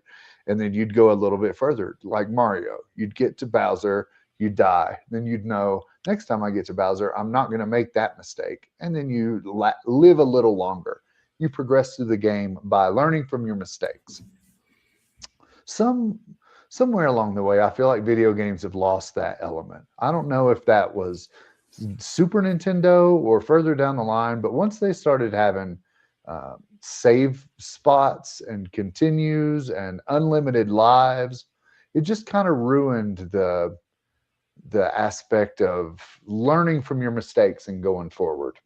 And then you'd go a little bit further, like Mario. You'd get to Bowser, you die, then you'd know next time I get to Bowser, I'm not going to make that mistake. And then you live a little longer. You progress through the game by learning from your mistakes. Somewhere along the way, I feel like video games have lost that element. I don't know if that was Super Nintendo or further down the line, but once they started having save spots and continues and unlimited lives, it just kind of ruined the aspect of learning from your mistakes and going forward.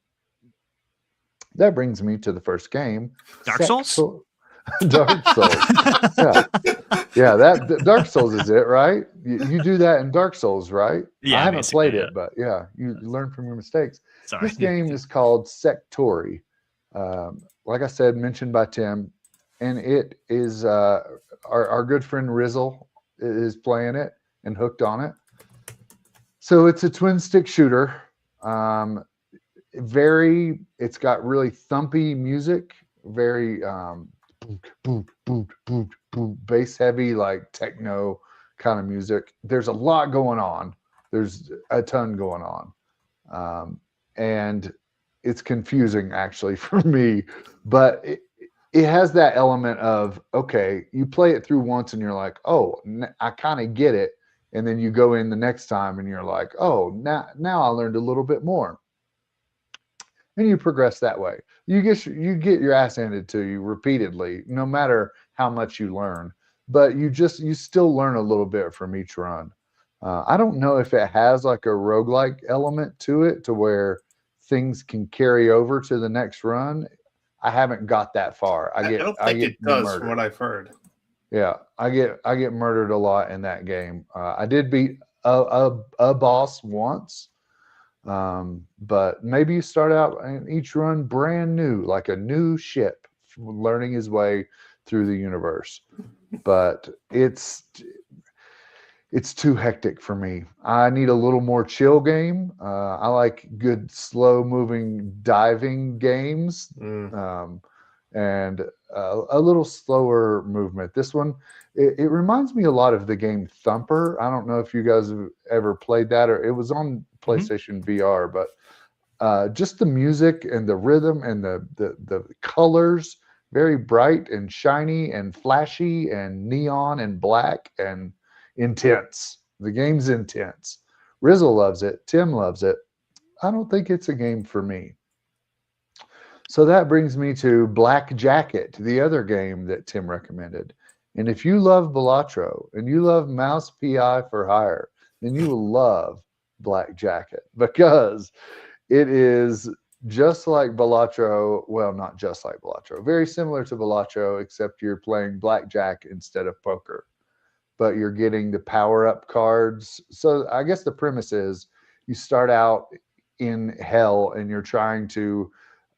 That brings me to the first game, Dark Souls. Dark Souls. Yeah, that Dark Souls is it, right? You do that in Dark Souls, right? Yeah, I haven't played yeah. it, but yeah, you learn from your mistakes. Sorry. This game is called Sectori. Like I said, mentioned by Tim, and it is our good friend Rizzle is playing it and hooked on it. So it's a twin stick shooter. It's got really thumpy music, very boot, boot, boot, boot, bass heavy, like techno kind of music. There's a lot going on. There's a ton going on. And it's confusing actually for me, but it has that element of, okay, you play it through once and you're like, oh, I kind of get it. And then you go in the next time and you're like, oh, now I learned a little bit more. And you progress that way. You get your ass handed to you repeatedly, no matter how much you learn. But you still learn a little bit from each run. I don't know if it has like a roguelike element to it, to where things can carry over to the next run. I haven't got that far. I don't think it does, murdered. from what I've heard. Yeah, I get murdered a lot in that game. I did beat a boss once. But maybe you start out in each run brand new, like a new ship, learning his way through the universe. But it's too hectic for me. I need a little more chill game. I like good, slow moving diving games. And a little slower movement. This one, it reminds me a lot of the game Thumper. I don't know if you guys have ever played that, or it was on PlayStation VR, but just the music and the rhythm and the colors, very bright and shiny and flashy and neon and black and intense. The game's intense. Rizzle loves it. Tim loves it. I don't think it's a game for me. So that brings me to Black Jacket, the other game that Tim recommended. And if you love Balatro and you love Mouse PI for Hire, then you will love Black Jacket, because it is just like Balatro. Well, not just like Balatro, very similar to Balatro, except you're playing blackjack instead of poker, but you're getting the power-up cards. So I guess the premise is you start out in hell and you're trying to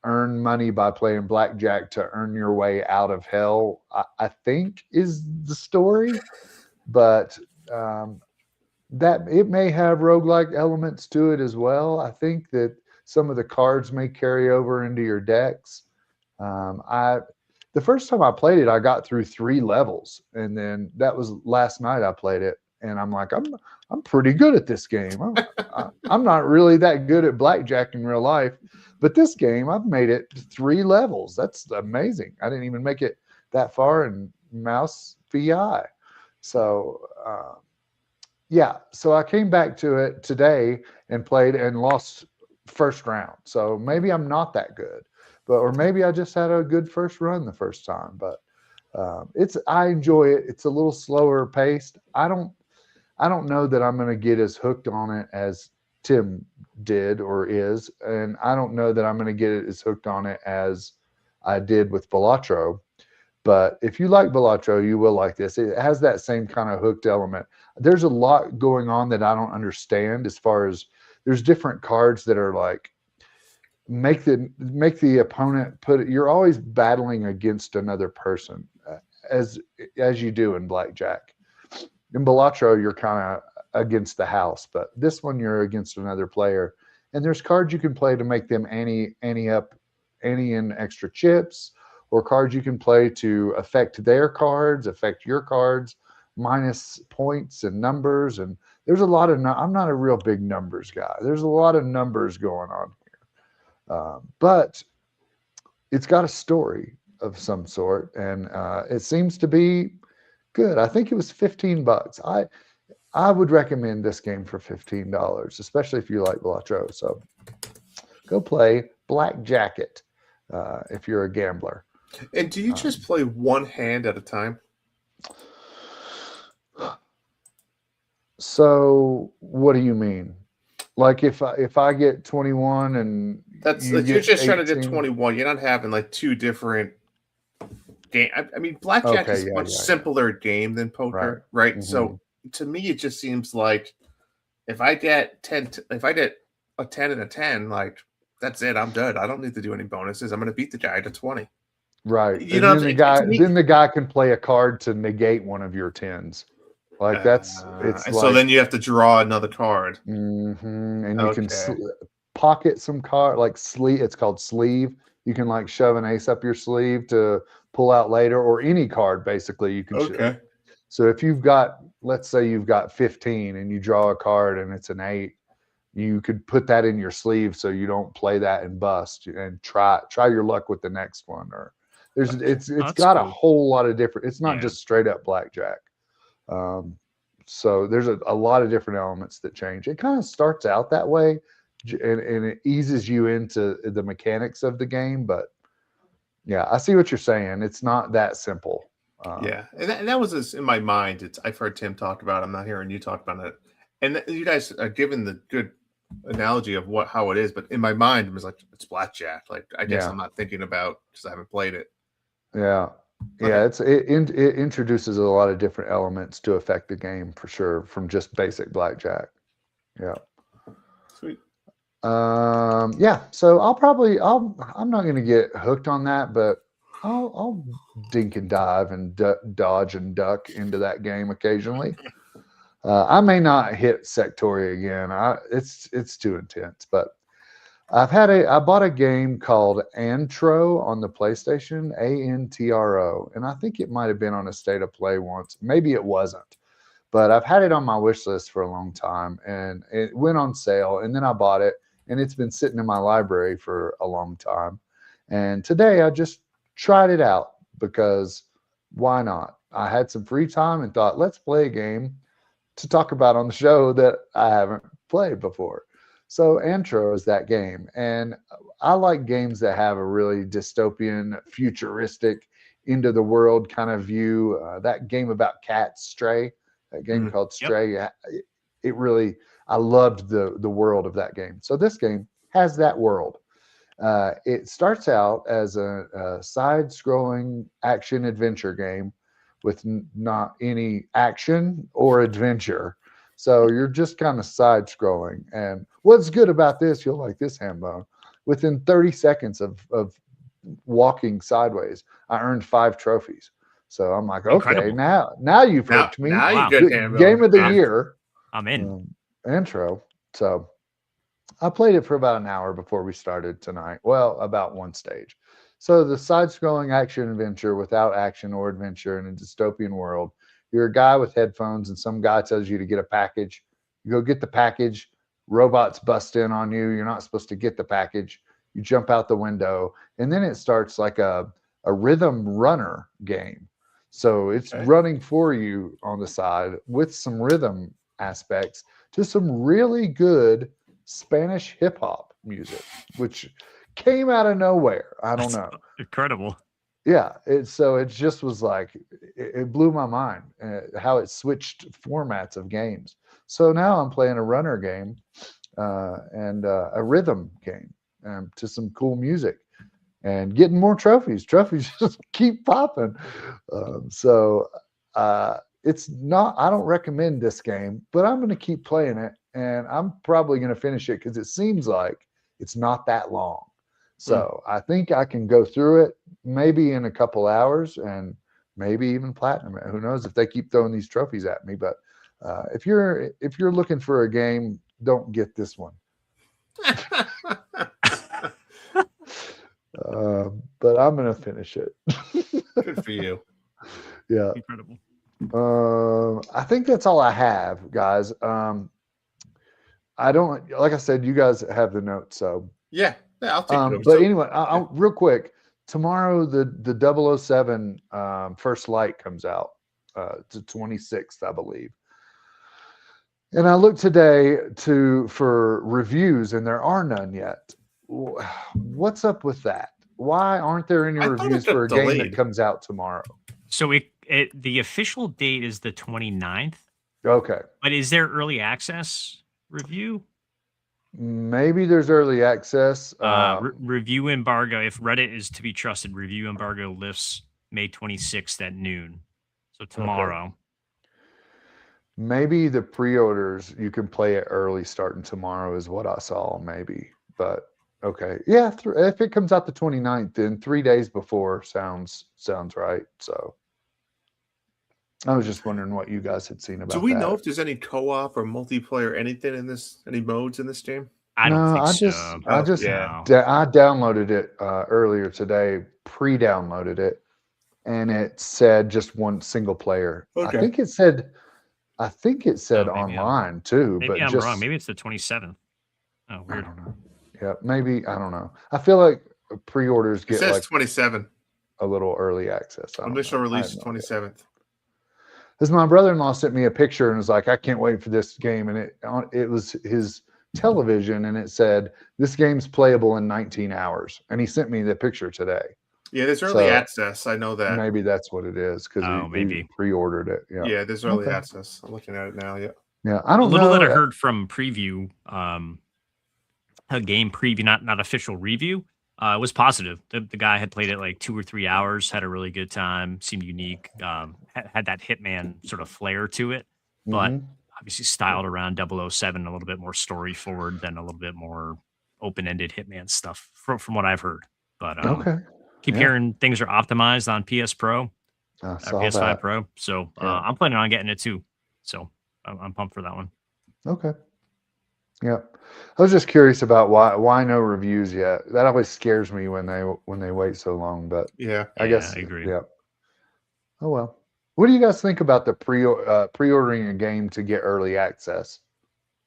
earn money by playing blackjack to earn your way out of hell, I think is the story. But that it may have roguelike elements to it as well. I think that some of the cards may carry over into your decks. The first time I played it, I got through 3 levels, and then that was last night I played it, and I'm like, I'm pretty good at this game. I'm not really that good at blackjack in real life, but this game I've made it 3 levels. That's amazing. I didn't even make it that far in Mouse VI. So yeah, so I came back to it today and played and lost first round. So maybe I'm not that good, or maybe I just had a good first run the first time. But I enjoy it. It's a little slower paced. I don't know that I'm going to get as hooked on it as Tim did or is, and I don't know that I'm going to get as hooked on it as I did with Balatro. But if you like Balatro, you will like this. It has that same kind of hooked element. There's a lot going on that I don't understand, as far as there's different cards that are like make the opponent put it. You're always battling against another person, as you do in blackjack. In Balatro, you're kind of against the house, but this one you're against another player, and there's cards you can play to make them ante up, ante in extra chips, or cards you can play to affect their cards, affect your cards, minus points and numbers. And there's a lot of, I'm not a real big numbers guy. There's a lot of numbers going on here. But it's got a story of some sort, and it seems to be good. I think it was $15. I would recommend this game for $15, especially if you like Blatro. So go play Black Jacket if you're a gambler. And do you just play one hand at a time? So what do you mean? Like if I get 21 and you're just 18? trying to get 21. You're not having like two different game. I mean, blackjack is a much simpler game than poker, right? Mm-hmm. So to me, it just seems like if I get a 10 and a 10, like that's it. I'm done. I don't need to do any bonuses. I'm going to beat the guy to 20. Right. You know, then the guy can play a card to negate one of your 10s. Like it's like, so then you have to draw another card. Mm-hmm, and you can pocket some card, like sleeve. It's called sleeve. You can like shove an ace up your sleeve to pull out later, or any card basically you can. Okay. So if you've got, let's say you've got 15 and you draw a card and it's an 8, you could put that in your sleeve so you don't play that and bust, and try your luck with the next one. Or it's got a whole lot of different. It's not just straight up blackjack. So there's a lot of different elements that change. It kind of starts out that way, and it eases you into the mechanics of the game. But yeah, I see what you're saying. It's not that simple. And that was in my mind. I've heard Tim talk about it. I'm not hearing you talk about it. And you guys are given the good analogy of how it is. But in my mind, it was like, it's blackjack. Like, I guess I'm not thinking about, because I haven't played it. Yeah. Yeah, it introduces a lot of different elements to affect the game for sure, from just basic blackjack. Yeah. Sweet. Yeah. So I'm not going to get hooked on that, but I'll dink and dive and dodge and duck into that game occasionally. I may not hit Sectoria again. It's too intense, but I bought a game called Antro on the PlayStation, Antro, and I think it might have been on a State of Play once. Maybe it wasn't, but I've had it on my wish list for a long time, and it went on sale, and then I bought it, and it's been sitting in my library for a long time. And today I just tried it out because why not? I had some free time and thought, let's play a game to talk about on the show that I haven't played before. So Antro is that game, and I like games that have a really dystopian, futuristic, into the world kind of view. That game about cats, Stray, that game called Stray, it really, I loved the world of that game. So this game has that world. It starts out as a side-scrolling action adventure game with not any action or adventure. So you're just kind of side-scrolling. And what's good about this, you'll like this, Hambone, within 30 seconds of walking sideways, I earned 5 trophies. So I'm like, okay, now you've hooked me. Now you good, Hambone. Game of the year. I'm in. Intro. So I played it for about an hour before we started tonight. Well, about one stage. So the side-scrolling action adventure without action or adventure in a dystopian world. You're a guy with headphones, and some guy tells you to get a package. You go get the package. Robots bust in on you. You're not supposed to get the package. You jump out the window, and then it starts like a rhythm runner game. So it's running for you on the side with some rhythm aspects to some really good Spanish hip hop music, which came out of nowhere. I don't know. Incredible. Yeah, it just was like, it blew my mind how it switched formats of games. So now I'm playing a runner game and a rhythm game to some cool music and getting more trophies. Trophies just keep popping. It's not, I don't recommend this game, but I'm going to keep playing it, and I'm probably going to finish it because it seems like it's not that long. So I think I can go through it maybe in a couple hours and maybe even platinum it. Who knows if they keep throwing these trophies at me, but If you're looking for a game, don't get this one. But I'm gonna finish it. Good for you. Yeah. Incredible. I think that's all I have, guys. I don't, like I said, you guys have the notes, so Yeah, I'll take it over. but anyway, I'll real quick. Tomorrow, the 007 First Light comes out. To 26th, I believe. And I looked today for reviews, and there are none yet. What's up with that? Why aren't there any reviews for a game that comes out tomorrow? So the official date is the 29th. Okay. But is there early access review? Maybe there's early access. Review embargo. If Reddit is to be trusted, review embargo lifts May 26th at noon. So tomorrow. Okay. Maybe the pre-orders, you can play it early starting tomorrow is what I saw, maybe. But okay. Yeah, if it comes out the 29th, then 3 days before sounds right. So I was just wondering what you guys had seen about that. Do we know if there's any co-op or multiplayer, anything in this, any modes in this game? I don't think so. I downloaded it earlier today, pre-downloaded it, and it said just one single player. Okay. I think it said online too. Maybe but I'm wrong. Maybe it's the 27th. Oh, weird. I don't know. Yeah, maybe, I don't know. I feel like pre-orders get like 27. A little early access. Initial release 27th. Because my brother-in-law sent me a picture and was like, I can't wait for this game. And it was his television, and it said, this game's playable in 19 hours. And he sent me the picture today. Yeah, there's early access. I know that. Maybe that's what it is, because he pre-ordered it. Yeah, there's early access. I'm looking at it now. Yeah. Yeah, I don't know. A little that I heard from preview, a game preview, not official review, was positive. The guy had played it like 2 or 3 hours, had a really good time, seemed unique, had that Hitman sort of flair to it, but obviously styled around 007, a little bit more story forward than a little bit more open-ended Hitman stuff from what I've heard. But keep hearing things are optimized on PS Pro, PS5 Pro. So I'm planning on getting it too. So I'm pumped for that one. Okay. Yeah, I was just curious about why no reviews yet. That always scares me when they wait so long. But I guess I agree. Yeah. Oh well. What do you guys think about the pre-ordering a game to get early access?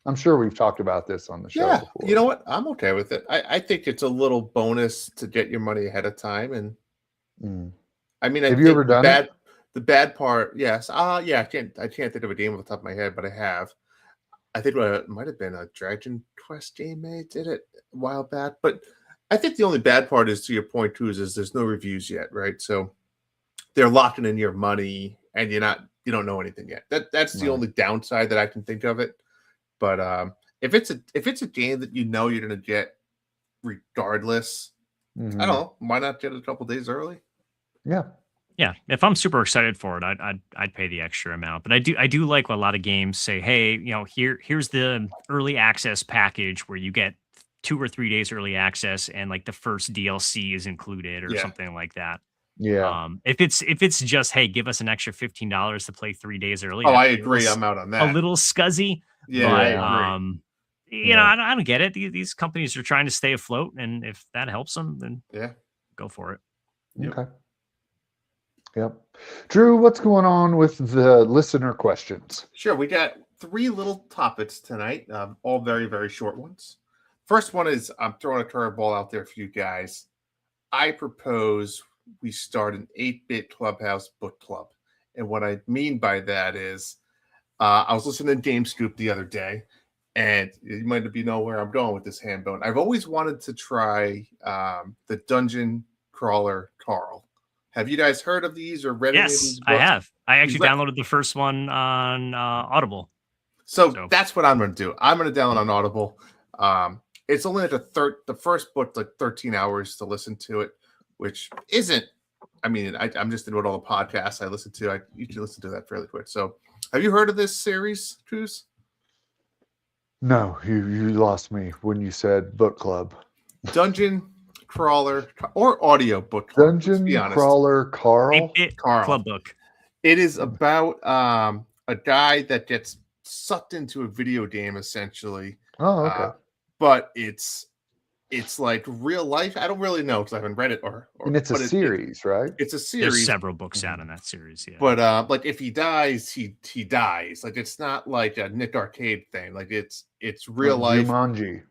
I'm sure we've talked about this on the show before. You know what? I'm okay with it. I think it's a little bonus to get your money ahead of time. And I mean, have you ever done it? The bad part, yes. I can't think of a game off the top of my head, but I have. I think it might have been a Dragon Quest game did it a while back. But I think the only bad part is, to your point too, is there's no reviews yet, right? So they're locking in your money, and you don't know anything yet. That's the only downside that I can think of it. But if it's a game that you're going to get regardless, I don't know, why not get it a couple days early? Yeah. Yeah, if I'm super excited for it, I'd pay the extra amount. But I do like what a lot of games say, hey, here's the early access package where you get 2 or 3 days early access, and like the first DLC is included or something like that. Yeah. If it's just, hey, give us an extra $15 to play 3 days early. Oh, I agree. I'm out on that. A little scuzzy. Yeah. But, I don't get it. These companies are trying to stay afloat, and if that helps them, then go for it. Okay. Yep. Drew, what's going on with the listener questions? Sure. We got 3 little topics tonight, all very, very short ones. First one is, I'm throwing a curveball out there for you guys. I propose we start an 8-bit Clubhouse book club. And what I mean by that is, I was listening to Game Scoop the other day, and you might know where I'm going with this, Hambone. I've always wanted to try the Dungeon Crawler Carl. Have you guys heard of these or read any of these books? I have. I actually downloaded the first one on Audible. So that's what I'm going to do. I'm going to download on Audible. It's only like the first book, like 13 hours to listen to it, which isn't, I mean, I'm just doing all the podcasts I listen to. You can listen to that fairly quick. So have you heard of this series, Cruz? No, you lost me when you said book club. Dungeon Crawler or audio book club. Dungeon Crawler Carl. Carl club book. It is about a a guy that gets sucked into a video game essentially. Oh, okay. But it's like real life. I don't really know because I haven't read it And it's a series, right? It's a There's series. several books out in that series, yeah. But like if he dies, he dies. Like it's not like a Nick Arcade thing. Like it's real life. Jumanji.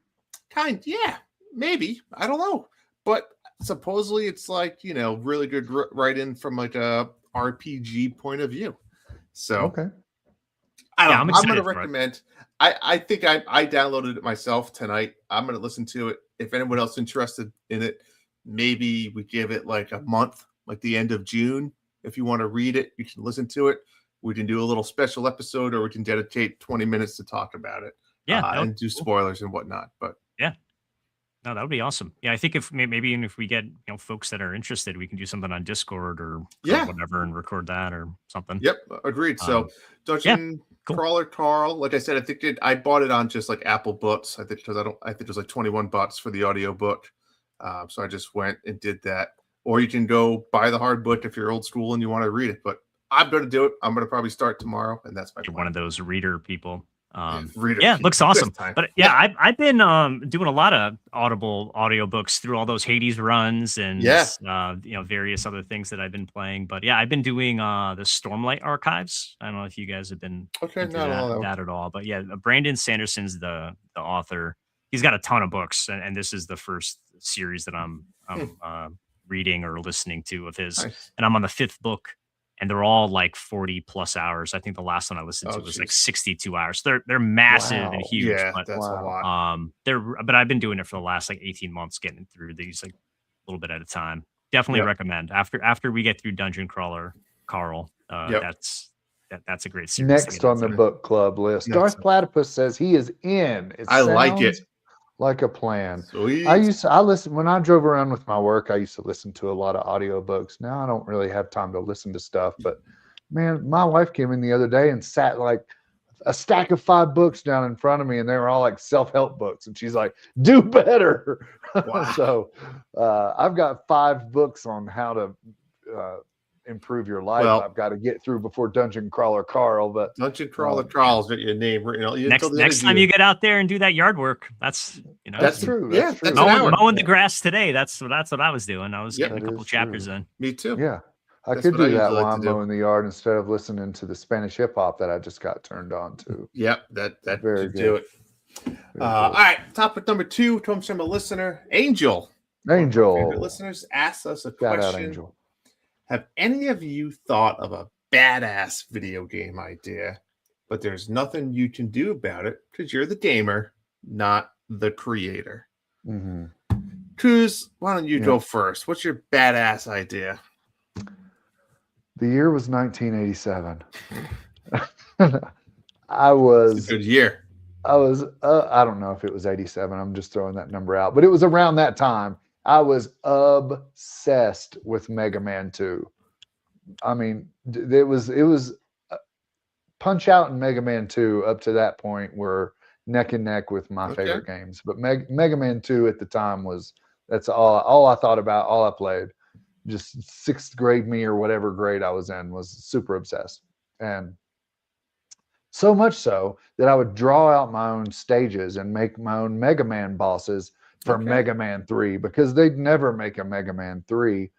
Yeah, maybe. I don't know. But supposedly it's like, really good write-in from like a RPG point of view. So Okay. I don't know. I'm going to for it. recommend. I think I downloaded it myself tonight. I'm going to listen to it. If anyone else interested in it, maybe we give it like a month, like the end of June. If you want to read it, you can listen to it. We can do a little special episode, or we can dedicate 20 minutes to talk about it. Yeah, and do spoilers and whatnot. But yeah, no, that would be awesome. Yeah, I think if maybe even if we get folks that are interested, we can do something on Discord or whatever and record that or something. Yep, agreed. So Dungeon Crawler Carl, like I said, I think I bought it on just like Apple Books. I think it was like $21 for the audio book. So I just went and did that. Or you can go buy the hard book if you're old school and you want to read it. But I'm going to do it. I'm going to probably start tomorrow, and that's my plan. One of those reader people. Reader it looks awesome. But yeah, I've been doing a lot of Audible audiobooks through all those Hades runs and various other things that I've been playing. But yeah, I've been doing the Stormlight Archives. I don't know if you guys have been into that at all. But yeah, Brandon Sanderson's the author. He's got a ton of books, and this is the first series that I'm reading or listening to of his. Nice. And I'm on the 5th book. And they're all like 40 plus hours. I think the last one I listened to was like 62 hours. They're massive and huge. Yeah, but, that's a lot. But I've been doing it for the last like 18 months, getting through these like a little bit at a time. Definitely recommend after we get through Dungeon Crawler, Carl. That's a great series. Next on the book club list. Darth Platypus says he is in. I like it. Like a plan. Sweet. I listen when I drove around with my work. I used to listen to a lot of audiobooks. Now I don't really have time to listen to stuff, but man, my wife came in the other day and sat like a stack of 5 books down in front of me, and they were all like self-help books, and she's like, do better. Wow. So I've got 5 books on how to improve your life. I've got to get through before Dungeon Crawler Carl. But Dungeon Crawler Carl's got your name. Next time you get out there and do that yard work, that's true. That's true. Mowing the grass today. That's what I was doing. I was getting a couple chapters in. Me too. Yeah, I could do that while I'm mowing the yard instead of listening to the Spanish hip hop that I just got turned on to. Yep, that very good. Do it. All right, topic number 2 comes from a listener, Angel. Listeners asked us a question. Shout out, Angel. Have any of you thought of a badass video game idea, but there's nothing you can do about it because you're the gamer, not the creator? Mm-hmm. Cruz, why don't you go first? What's your badass idea? The year was 1987. I was it's a good year. I was I don't know if it was 87. I'm just throwing that number out, but it was around that time. I was obsessed with Mega Man 2. I mean, it was Punch Out and Mega Man 2 up to that point were neck and neck with my favorite games. But Mega Man 2 at the time that's all I thought about, all I played. Just 6th grade me or whatever grade I was in was super obsessed. And so much so that I would draw out my own stages and make my own Mega Man bosses for Mega Man 3 because they'd never make a Mega Man 3.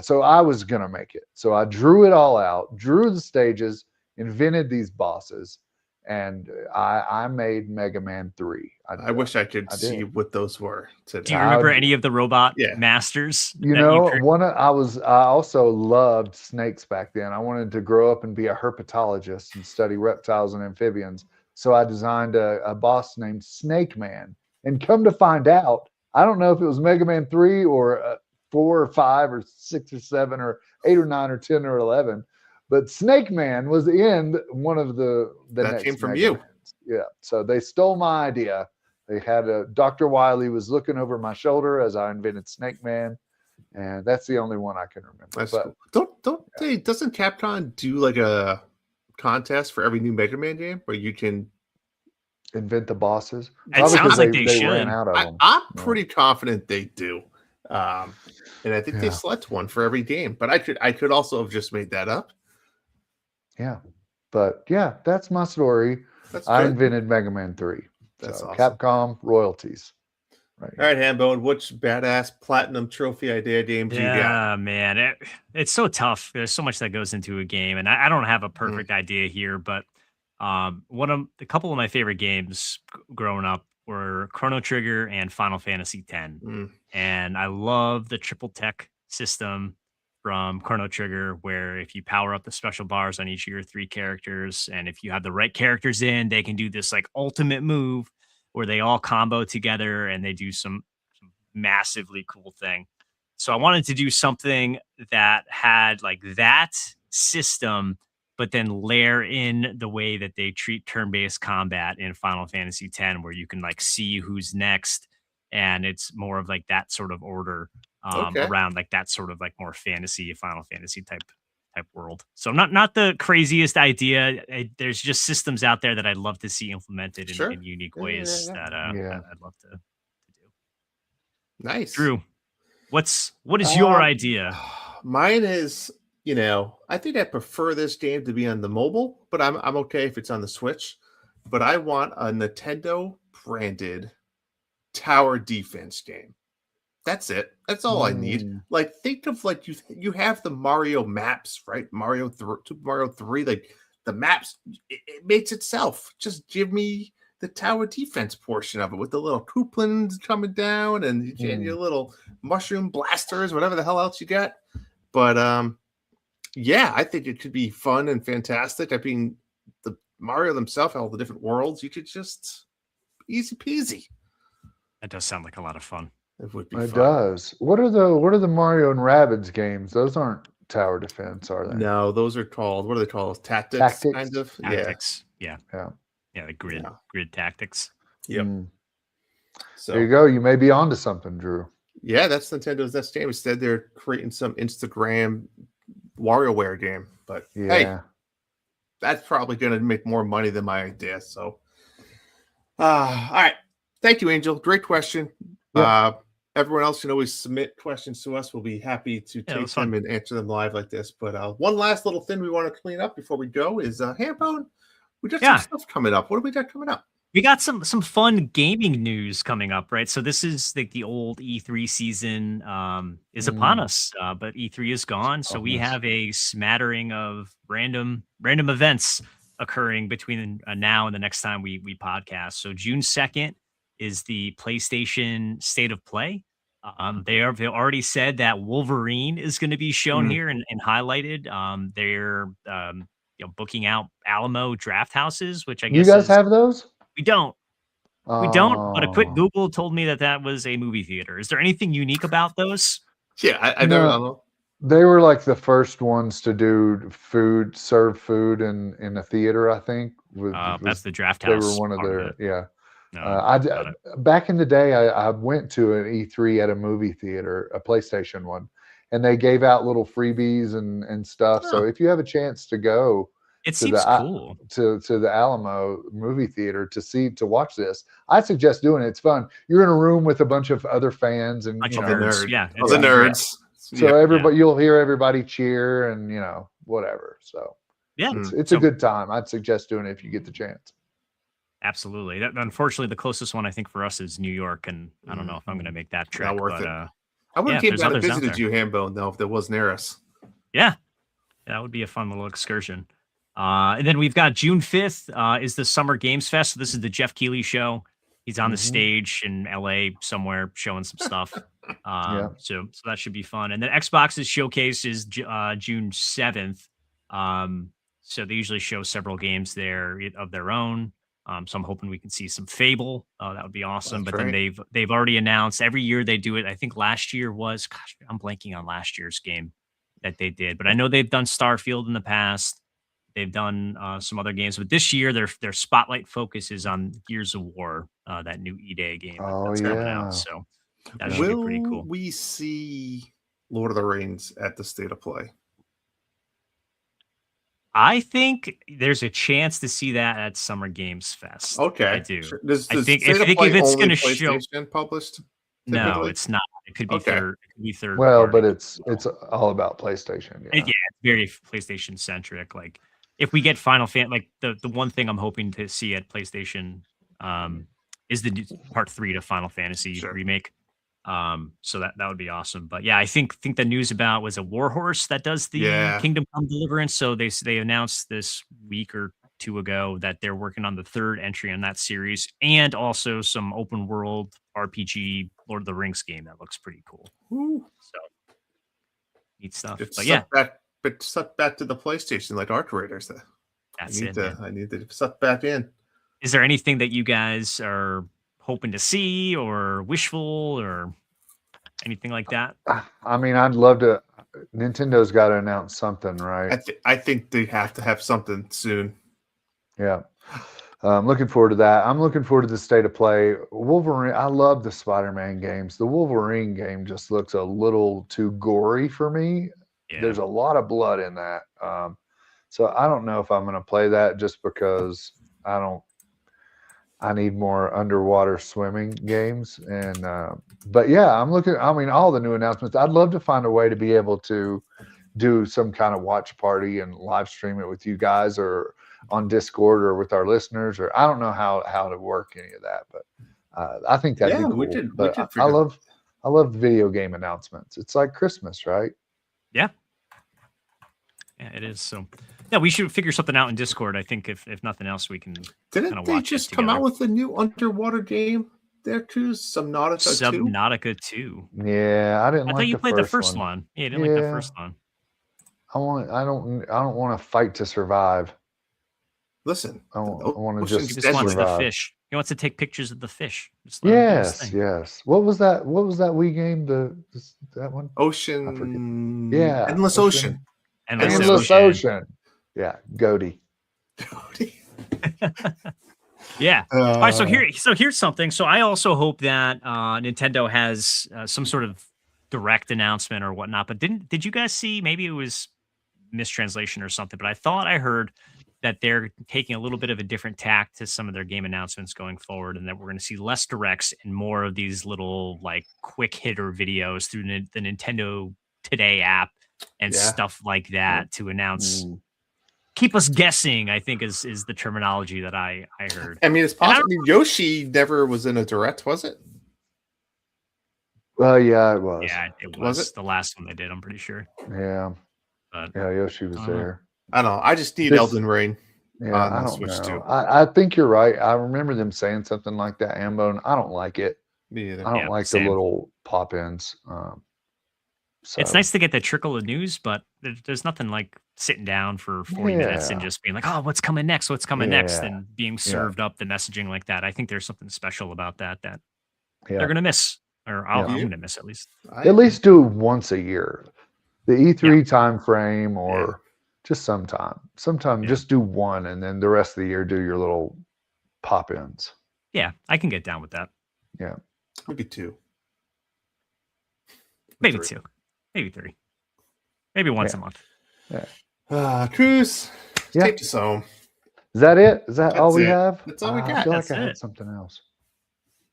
So I was going to make it. So I drew it all out, drew the stages, invented these bosses, and I made Mega Man 3. I wish I could see what those were today. Do you remember any of the robot masters? I also loved snakes back then. I wanted to grow up and be a herpetologist and study reptiles and amphibians. So I designed a boss named Snake Man. And come to find out, I don't know if it was Mega Man 3 or 4 or 5 or 6 or 7 or 8 or 9 or 10 or 11, but Snake Man was in one of the that next came from Mega you. Mans. Yeah, so they stole my idea. They had Dr. Wiley was looking over my shoulder as I invented Snake Man, and that's the only one I can remember. That's cool. Doesn't Capcom do like a contest for every new Mega Man game where you can invent the bosses? It sounds like they should. Ran out of them. I'm pretty confident they do. And I think they select one for every game, but I could also have just made that up. Yeah, But yeah, that's my story. That's I good. invented Mega Man 3. That's So awesome. Capcom royalties. Right. All right, Hambone, which badass platinum trophy idea games you got? Yeah, man, it's so tough. There's so much that goes into a game, and I don't have a perfect idea here, but one of a couple of my favorite games growing up were Chrono Trigger and Final Fantasy X, and I love the triple tech system from Chrono Trigger, where if you power up the special bars on each of your three characters, and if you have the right characters in, they can do this like ultimate move where they all combo together and they do some massively cool thing. So I wanted to do something that had like that system, but then layer in the way that they treat turn-based combat in Final Fantasy X, where you can like see who's next, and it's more of like that sort of order around like that sort of like more fantasy Final Fantasy type world. So not the craziest idea. There's just systems out there that I'd love to see implemented in unique ways that I'd love to do. Nice. Drew, what is your idea? Mine is, I think I prefer this game to be on the mobile, but I'm okay if it's on the Switch. But I want a Nintendo branded tower defense game. That's it. That's all I need. Like, think of like you have the Mario maps, right? Mario 3, like the maps, it makes itself. Just give me the tower defense portion of it with the little Kooplins coming down and your little mushroom blasters, whatever the hell else you got. But yeah, I think it could be fun and fantastic. I mean, the Mario themselves, all the different worlds, you could just easy peasy. That does sound like a lot of fun. It would be It fun. does. What are the Mario and Rabbids games? Those aren't tower defense, are they? No, those are called, what are they called? Tactics? Kind of. Tactics. Yeah. The grid tactics. Yep. So there you go. You may be onto something, Drew. Yeah, that's Nintendo's next game. Instead, they're creating some Instagram WarioWare game. But hey, that's probably going to make more money than my idea. So, all right. Thank you, Angel. Great question. Yep. Everyone else can always submit questions to us. We'll be happy to take them and answer them live like this. But one last little thing we want to clean up before we go is Hambone. We got some stuff coming up. What do we got coming up? We got some fun gaming news coming up, right? So this is like the old E3 season is upon us, but E3 is gone. So we have a smattering of random events occurring between now and the next time we podcast. So June 2nd is the PlayStation State of Play. They already said that Wolverine is going to be shown here and highlighted. They're booking out Alamo draft houses, which I guess you guys have those. We don't. We don't. But a quick Google told me that was a movie theater. Is there anything unique about those? Yeah, I never know. They were like the first ones to do serve food in a theater, I think. That's the draft house. They were one of their No, back in the day, I went to an E3 at a movie theater, a PlayStation one, and they gave out little freebies and stuff. So if you have a chance to go, it seems cool to the Alamo movie theater to watch this, I suggest doing it. It's fun. You're in a room with a bunch of other fans and nerds. The nerds. So you'll hear everybody cheer and whatever. So it's a good time. I'd suggest doing it if you get the chance. Absolutely. Unfortunately, the closest one I think for us is New York, and I don't know if I'm going to make that trip. Not worth it. I would have came down and visited you, Hambone, though, if there was near us. Yeah, that would be a fun little excursion. And then we've got June 5th is the Summer Games Fest. So this is the Jeff Keighley show. He's on the stage in LA somewhere showing some stuff. So that should be fun. And then Xbox's showcase is June 7th. So they usually show several games there of their own. So I'm hoping we can see some Fable. That would be awesome. Then they've already announced every year they do it. I think last year was, I'm blanking on last year's game that they did, but I know they've done Starfield in the past. They've done some other games, but this year their spotlight focus is on Gears of War, that new E-Day game that's coming out. So that should be pretty cool. Will we see Lord of the Rings at the State of Play? I think there's a chance to see that at Summer Games Fest. Okay, I do. Sure. I think if it's going to show, published. No, it's not. It could be third. It could be third. Well, but it's all about PlayStation. It's very PlayStation centric. Like if we get Final Fan, like the one thing I'm hoping to see at PlayStation is the part 3 to Final Fantasy remake. So that would be awesome. But yeah, I think the news about was a Warhorse that does the Kingdom Come Deliverance. So they announced this week or two ago that they're working on the 3rd entry on that series, and also some open world RPG Lord of the Rings game that looks pretty cool. Ooh. So neat stuff. It's but yeah, sucked back to the PlayStation like Arc Raiders. I need to suck back in. Is there anything that you guys are hoping to see or wishful or anything like that? I mean, I'd love to. Nintendo's got to announce something, right? I think they have to have something soon. Yeah. I'm looking forward to that. I'm looking forward to the state of play. Wolverine, I love the Spider-Man games. The Wolverine game just looks a little too gory for me. Yeah. There's a lot of blood in that. So I don't know if I'm going to play that just because I need more underwater swimming games. And, but yeah, I mean, all the new announcements. I'd love to find a way to be able to do some kind of watch party and live stream it with you guys, or on Discord, or with our listeners, or I don't know how to work any of that, but I think that'd be cool. But I love video game announcements. It's like Christmas, right? Yeah. Yeah, it is. So yeah, we should figure something out in Discord. I think if nothing else, we can. Didn't they just come out with a new underwater game there too? Subnautica 2. Yeah, I thought you played the first one. Yeah, I didn't like the first one. I don't want to fight to survive. Listen, I want to just wants the fish. He wants to take pictures of the fish. Yes. What was that Wii game? That one? Ocean. Yeah. Endless Ocean. Endless Ocean. Yeah. Goaty. Yeah. All right. So here's something. So I also hope that Nintendo has some sort of direct announcement or whatnot. But did you guys see? Maybe it was mistranslation or something. But I thought I heard that they're taking a little bit of a different tack to some of their game announcements going forward, and that we're going to see less directs and more of these little like quick hitter videos through the Nintendo Today app and stuff like that to announce. Keep us guessing, I think is the terminology that I heard. I mean, it's possible. Yoshi never was in a direct, was it? Well, yeah, it was. Yeah, it was the last one they did, I'm pretty sure. Yeah. But, yeah, Yoshi was there. I don't know. I just need Elden Ring. Yeah, I don't know. Too. I think you're right. I remember them saying something like that, Ambone. I don't like it. Me either. I don't like the little pop-ins. So. It's nice to get the trickle of news, but there's nothing like sitting down for 40 minutes and just being like, oh, what's coming next? What's coming next? And being served up the messaging like that. I think there's something special about that they're going to miss, or I'm going to miss at least. At least do once a year. The E3 time frame, or just sometime just do one, and then the rest of the year do your little pop-ins. Yeah, I can get down with that. Yeah. Maybe 2. Maybe 3. Maybe 3. Maybe once a month. Yeah. Cruz, take us home. Is that it? Is that all we have? That's all we got. I feel like I had something else.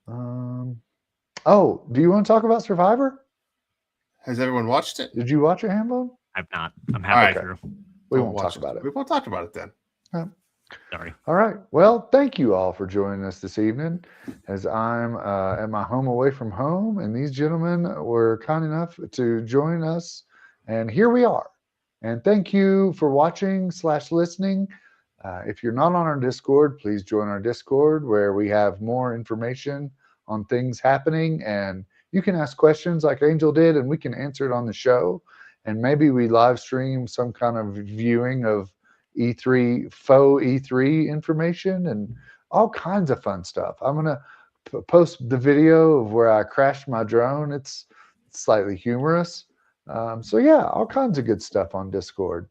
Oh, do you want to talk about Survivor? Has everyone watched it? Did you watch it, Hambone? I've not. I'm halfway through. We won't talk about it. We won't talk about it then. Sorry. All right. Well, thank you all for joining us this evening, as I'm at my home away from home, and these gentlemen were kind enough to join us, and here we are. And thank you for watching / listening. If you're not on our Discord, please join our Discord, where we have more information on things happening, and you can ask questions like Angel did, and we can answer it on the show. And maybe we live stream some kind of viewing of faux E3 information and all kinds of fun stuff. I'm going to post the video of where I crashed my drone. It's slightly humorous. So yeah, all kinds of good stuff on Discord.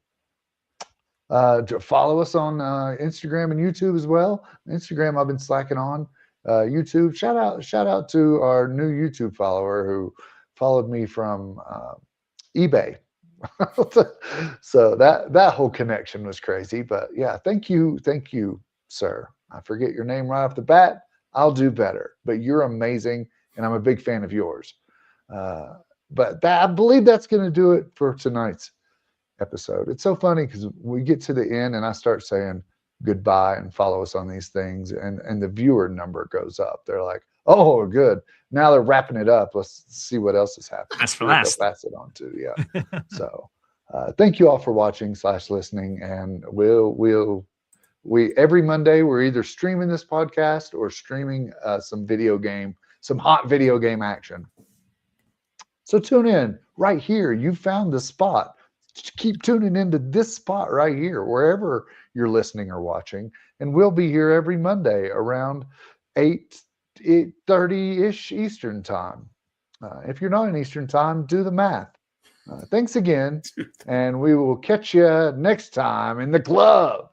Follow us on Instagram and YouTube as well. Instagram, I've been slacking on. YouTube, shout out to our new YouTube follower who followed me from eBay. So that whole connection was crazy. But yeah, thank you, sir. I forget your name right off the bat. I'll do better. But you're amazing, and I'm a big fan of yours. But I believe that's going to do it for tonight's episode. It's so funny because we get to the end and I start saying goodbye and follow us on these things, and the viewer number goes up. They're like, oh, good. Now they're wrapping it up. Let's see what else is happening. That's for Who they'll last. pass it on to. Yeah. So thank you all for watching / listening. And we every Monday, we're either streaming this podcast or streaming some hot video game action. So tune in right here. You found the spot. Keep tuning into this spot right here, wherever you're listening or watching. And we'll be here every Monday around 8:30-ish Eastern time. If you're not in Eastern time, do the math. Thanks again. And we will catch you next time in the club.